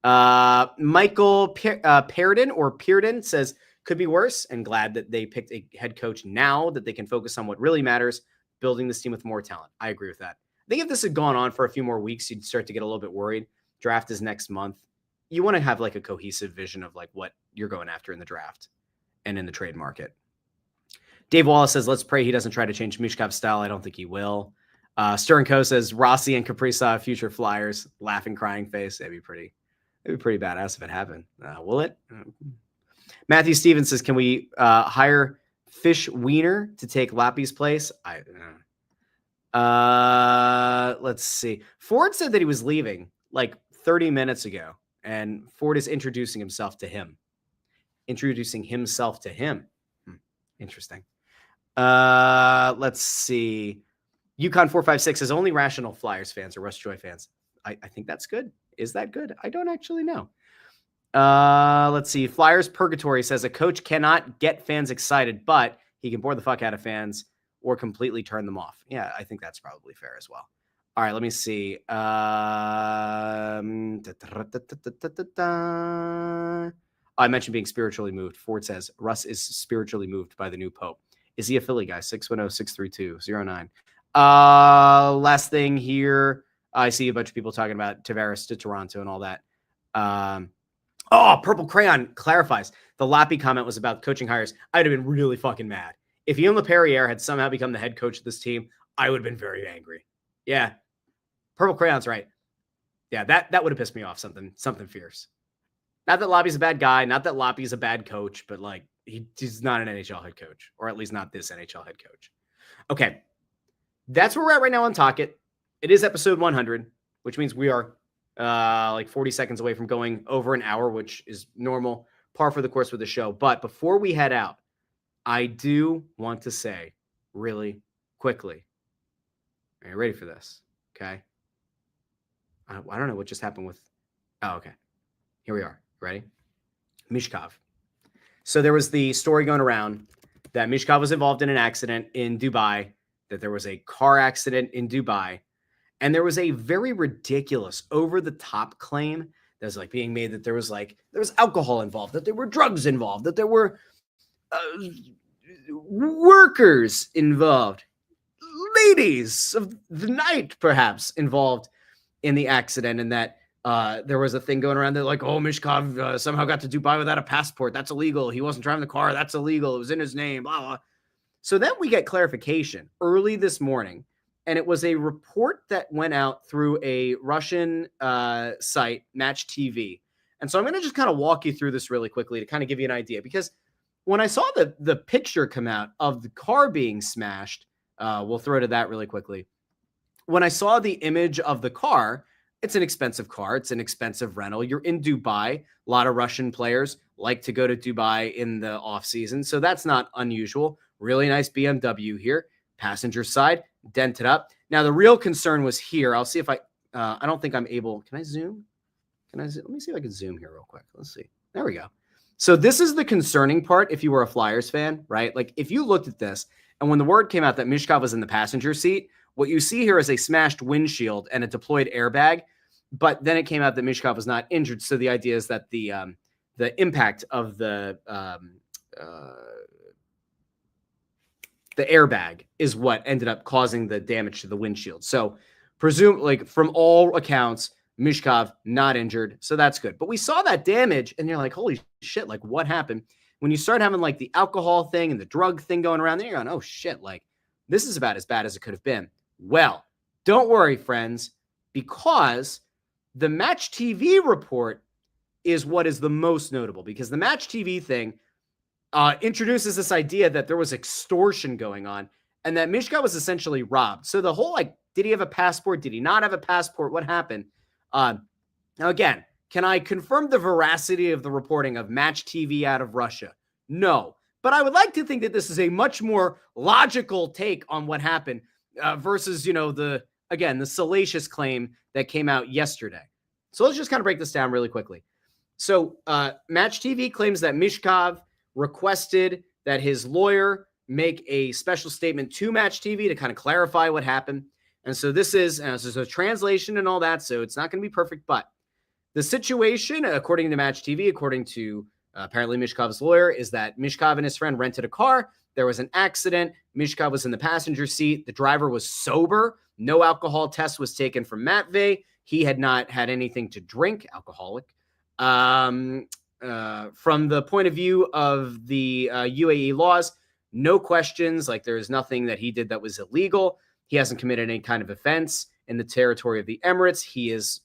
Michael Pearden says, could be worse, and glad that they picked a head coach now that they can focus on what really matters, building this team with more talent. I agree with that. I think if this had gone on for a few more weeks, you'd start to get a little bit worried. Draft is next month. You want to have like a cohesive vision of like what you're going after in the draft and in the trade market. Dave Wallace says, let's pray he doesn't try to change Michkov's style. I don't think he will. Stern Co says, Rossi and Kaprizov, future Flyers, laughing, crying face. That'd be pretty badass if it happened. Will it? Matthew Stevens says, can we hire Fish Wiener to take Lappy's place? Let's see. Ford said that he was leaving like 30 minutes ago, and Ford is introducing himself to him. Interesting. Let's see. Yukon 456 says only rational Flyers fans or Russ Joy fans. I think that's good. Is that good? I don't actually know. Let's see. Flyers Purgatory says a coach cannot get fans excited, but he can bore the fuck out of fans or completely turn them off. Yeah, I think that's probably fair as well. All right, let me see. I mentioned being spiritually moved. Ford says Russ is spiritually moved by the new Pope. Is he a Philly guy? 610-632-09. Last thing here. I see a bunch of people talking about Tavares to Toronto and all that. Purple Crayon clarifies. The Lappy comment was about coaching hires. I'd have been really fucking mad. If Ian LaPerriere had somehow become the head coach of this team, I would have been very angry. Yeah. Purple Crayon's right. Yeah, that would have pissed me off something fierce. Not that Lappy's a bad guy, not that Lappy's a bad coach, but like he's not an NHL head coach, or at least not this NHL head coach. Okay. That's where we're at right now on Tocchet. It is episode 100, which means we are like 40 seconds away from going over an hour, which is normal, par for the course with the show. But before we head out, I do want to say really quickly, are you ready for this? Okay. I don't know what just happened with, okay. Here we are. Ready? Michkov. So there was the story going around that Michkov was involved in an accident in Dubai, that there was a car accident in Dubai, and there was a very ridiculous over-the-top claim that was like being made that there was alcohol involved, that there were drugs involved, that there were workers involved, ladies of the night perhaps involved in the accident, and that there was a thing going around that like, oh, Michkov somehow got to Dubai without a passport. That's illegal. He wasn't driving the car. That's illegal. It was in his name. Blah, blah. So then we get clarification early this morning, and it was a report that went out through a Russian site, Match TV. And so I'm going to just kind of walk you through this really quickly to kind of give you an idea, because when I saw the picture come out of the car being smashed, we'll throw to that really quickly. When I saw the image of the car, it's an expensive car. It's an expensive rental. You're in Dubai. A lot of Russian players like to go to Dubai in the off season. So that's not unusual. Really nice BMW here. Passenger side, dented up. Now the real concern was here. I'll see if I don't think I'm able. Can I zoom? Let me see if I can zoom here real quick. Let's see. There we go. So this is the concerning part if you were a Flyers fan, right? Like if you looked at this and when the word came out that Michkov was in the passenger seat, what you see here is a smashed windshield and a deployed airbag. But then it came out that Michkov was not injured. So the idea is that the impact of the the airbag is what ended up causing the damage to the windshield. So from all accounts, Michkov not injured. So that's good. But we saw that damage and you're like, holy shit, like what happened? When you start having like the alcohol thing and the drug thing going around, then you're going, oh shit, like this is about as bad as it could have been. Well, don't worry, friends, because the Match TV report is what is the most notable, because the Match TV thing introduces this idea that there was extortion going on and that Michkov was essentially robbed. So the whole, like, did he have a passport? Did he not have a passport? What happened? Now, again, can I confirm the veracity of the reporting of Match TV out of Russia? No. But I would like to think that this is a much more logical take on what happened versus, the salacious claim that came out yesterday. So let's just kind of break this down really quickly. So Match TV claims that Michkov requested that his lawyer make a special statement to Match TV to kind of clarify what happened. And so this is a translation and all that, so it's not going to be perfect. But the situation, according to Match TV, according to apparently Michkov's lawyer, is that Michkov and his friend rented a car. There was an accident. Michkov was in the passenger seat. The driver was sober. No alcohol test was taken from Matvei. He had not had anything to drink, alcoholic. From the point of view of the UAE laws, no questions. Like there is nothing that he did that was illegal. He hasn't committed any kind of offense in the territory of the Emirates. He is,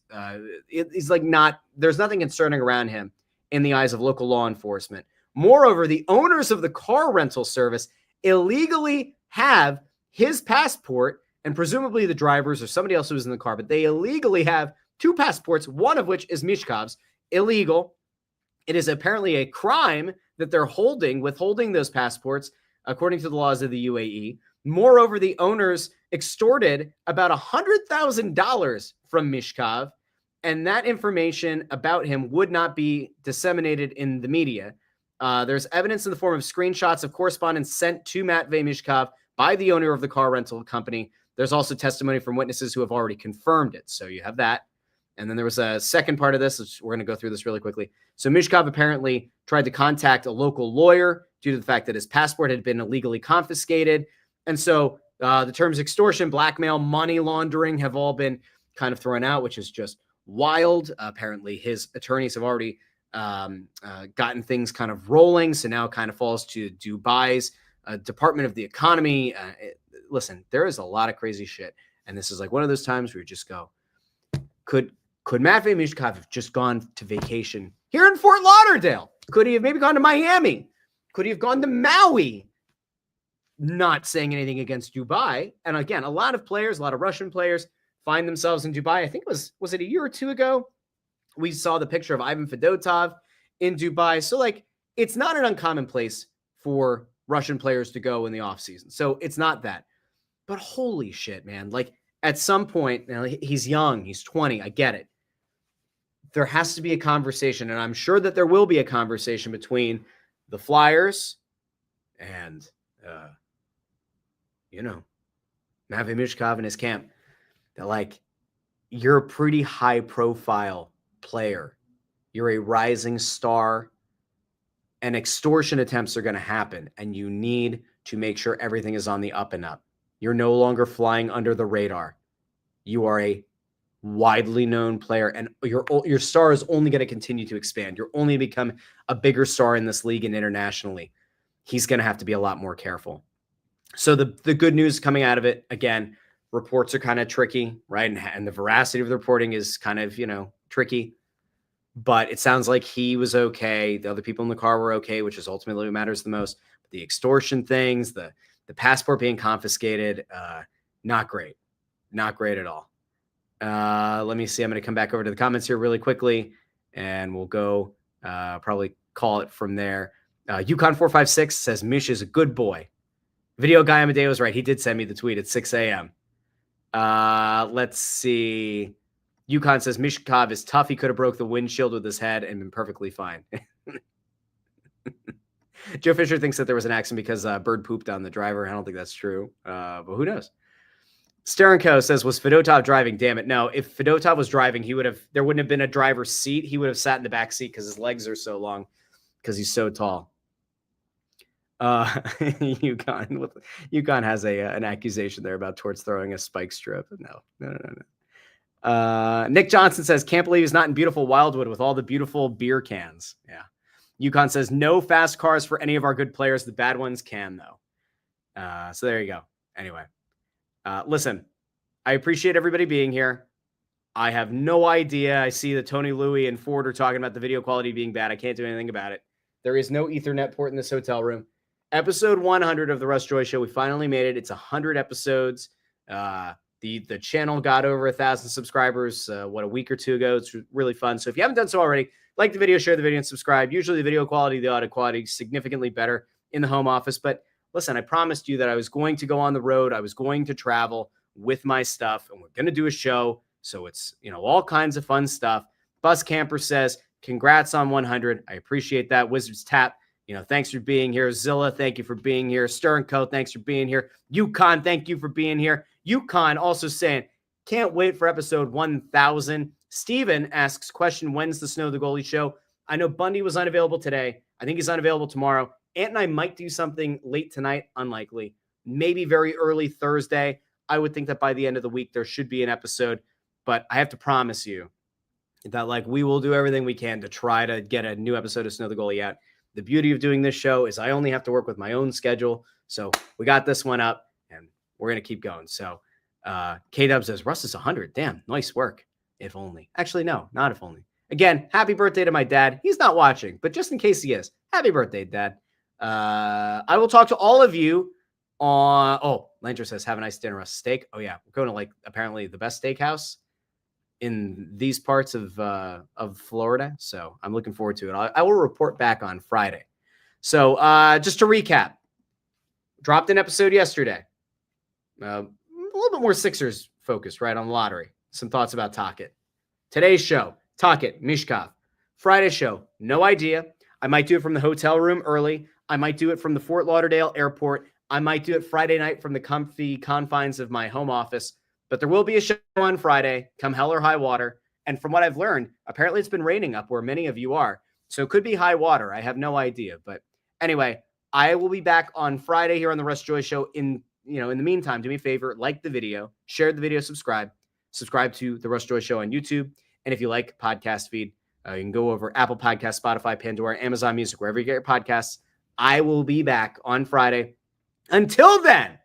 he's like not, there's nothing concerning around him in the eyes of local law enforcement. Moreover, the owners of the car rental service illegally have his passport, and presumably the drivers or somebody else who was in the car, but they illegally have two passports, one of which is Michkov's, illegal. It is apparently a crime that they're withholding those passports, according to the laws of the UAE. Moreover, the owners extorted about $100,000 from Michkov, and that information about him would not be disseminated in the media. There's evidence in the form of screenshots of correspondence sent to Matvei Michkov by the owner of the car rental company. There's also testimony from witnesses who have already confirmed it. So you have that. And then there was a second part of this, which we're going to go through this really quickly. So Michkov apparently tried to contact a local lawyer due to the fact that his passport had been illegally confiscated. And so the terms extortion, blackmail, money laundering have all been kind of thrown out, which is just wild. Apparently his attorneys have already gotten things kind of rolling. So now it kind of falls to Dubai's Department of the Economy. Listen, there is a lot of crazy shit. And this is like one of those times where you just go, could Matvei Michkov have just gone to vacation here in Fort Lauderdale? Could he have maybe gone to Miami? Could he have gone to Maui? Not saying anything against Dubai. And again, a lot of Russian players find themselves in Dubai. I think was it a year or two ago? We saw the picture of Ivan Fedotov in Dubai. So like, it's not an uncommon place for Russian players to go in the offseason. So it's not that. But holy shit, man. Like at some point, now he's young, he's 20. I get it. There has to be a conversation, and I'm sure that there will be a conversation between the Flyers and, Matvei Michkov and his camp. That like, you're a pretty high profile player. You're a rising star, and extortion attempts are going to happen, and you need to make sure everything is on the up and up. You're no longer flying under the radar. You are a widely known player, and your star is only going to continue to expand. You're only become a bigger star in this league and internationally. He's going to have to be a lot more careful. So the good news coming out of it, again, reports are kind of tricky, right? And the veracity of the reporting is kind of, tricky. But it sounds like he was okay. The other people in the car were okay, which is ultimately what matters the most. But the extortion things, the passport being confiscated, not great. Not great at all. Let me see. I'm going to come back over to the comments here really quickly, and we'll go probably call it from there. Yukon456 says, Mish is a good boy. Video guy Amadeo was right. He did send me the tweet at 6 a.m. Let's see. Yukon says, Michkov is tough. He could have broke the windshield with his head and been perfectly fine. Joe Fisher thinks that there was an accident because Bird pooped on the driver. I don't think that's true, but who knows? Sterenko says, was Fedotov driving? Damn it. No, if Fedotov was driving, there wouldn't have been a driver's seat. He would have sat in the back seat because his legs are so long, because he's so tall. UConn has an accusation there about towards throwing a spike strip. No. Nick Johnson says, can't believe he's not in beautiful Wildwood with all the beautiful beer cans. Yeah. UConn says, no fast cars for any of our good players. The bad ones can, though. So there you go. Anyway, listen, I appreciate everybody being here. I have no idea. I see that Tony Louie and Ford are talking about the video quality being bad. I can't do anything about it. There is no Ethernet port in this hotel room. Episode 100 of the Russ Joy Show. We finally made it. It's 100 episodes. The channel got over 1,000 subscribers, a week or two ago. It's really fun. So if you haven't done so already, like the video, share the video, and subscribe. Usually the video quality, the audio quality is significantly better in the home office. But listen, I promised you that I was going to go on the road. I was going to travel with my stuff, and we're going to do a show. So it's, all kinds of fun stuff. Bus Camper says, congrats on 100. I appreciate that. Wizards Tap, thanks for being here. Zilla, thank you for being here. Stern Co, thanks for being here. UConn, thank you for being here. UConn also saying, can't wait for episode 1000. Steven asks, question, when's the Snow the Goalie show? I know Bundy was unavailable today. I think he's unavailable tomorrow. Ant and I might do something late tonight, unlikely. Maybe very early Thursday. I would think that by the end of the week, there should be an episode. But I have to promise you that we will do everything we can to try to get a new episode of Snow the Goalie out. The beauty of doing this show is I only have to work with my own schedule. So we got this one up and we're going to keep going. So K-Dub says, Russ is 100. Damn, nice work. If only. Actually, no, not if only. Again, happy birthday to my dad. He's not watching, but just in case he is, happy birthday, Dad. I will talk to all of you on, Landry says, have a nice dinner, Russ. Steak. Oh yeah. We're going to apparently the best steakhouse in these parts of Florida. So I'm looking forward to it. I will report back on Friday. So just to recap, dropped an episode yesterday. A little bit more Sixers focused, right, on the lottery. Some thoughts about Tocchet. Today's show, Tocchet, Michkov. Friday show, no idea. I might do it from the hotel room early. I might do it from the Fort Lauderdale airport. I might do it Friday night from the comfy confines of my home office. But there will be a show on Friday, come hell or high water. And from what I've learned, apparently it's been raining up where many of you are. So it could be high water. I have no idea. But anyway, I will be back on Friday here on the Russ Joy Show. In the meantime, do me a favor, like the video, share the video, subscribe to the Russ Joy Show on YouTube. And if you like podcast feed, you can go over Apple Podcasts, Spotify, Pandora, Amazon Music, wherever you get your podcasts. I will be back on Friday. Until then,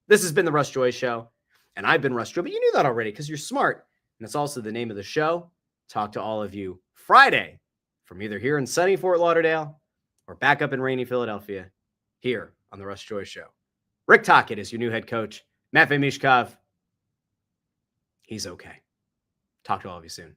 this has been the Russ Joy Show, and I've been Russ Joy, but you knew that already because you're smart, and that's also the name of the show. Talk to all of you Friday from either here in sunny Fort Lauderdale or back up in rainy Philadelphia here on the Russ Joy Show. Rick Tocchet is your new head coach. Matvei Michkov, he's okay. Talk to all of you soon.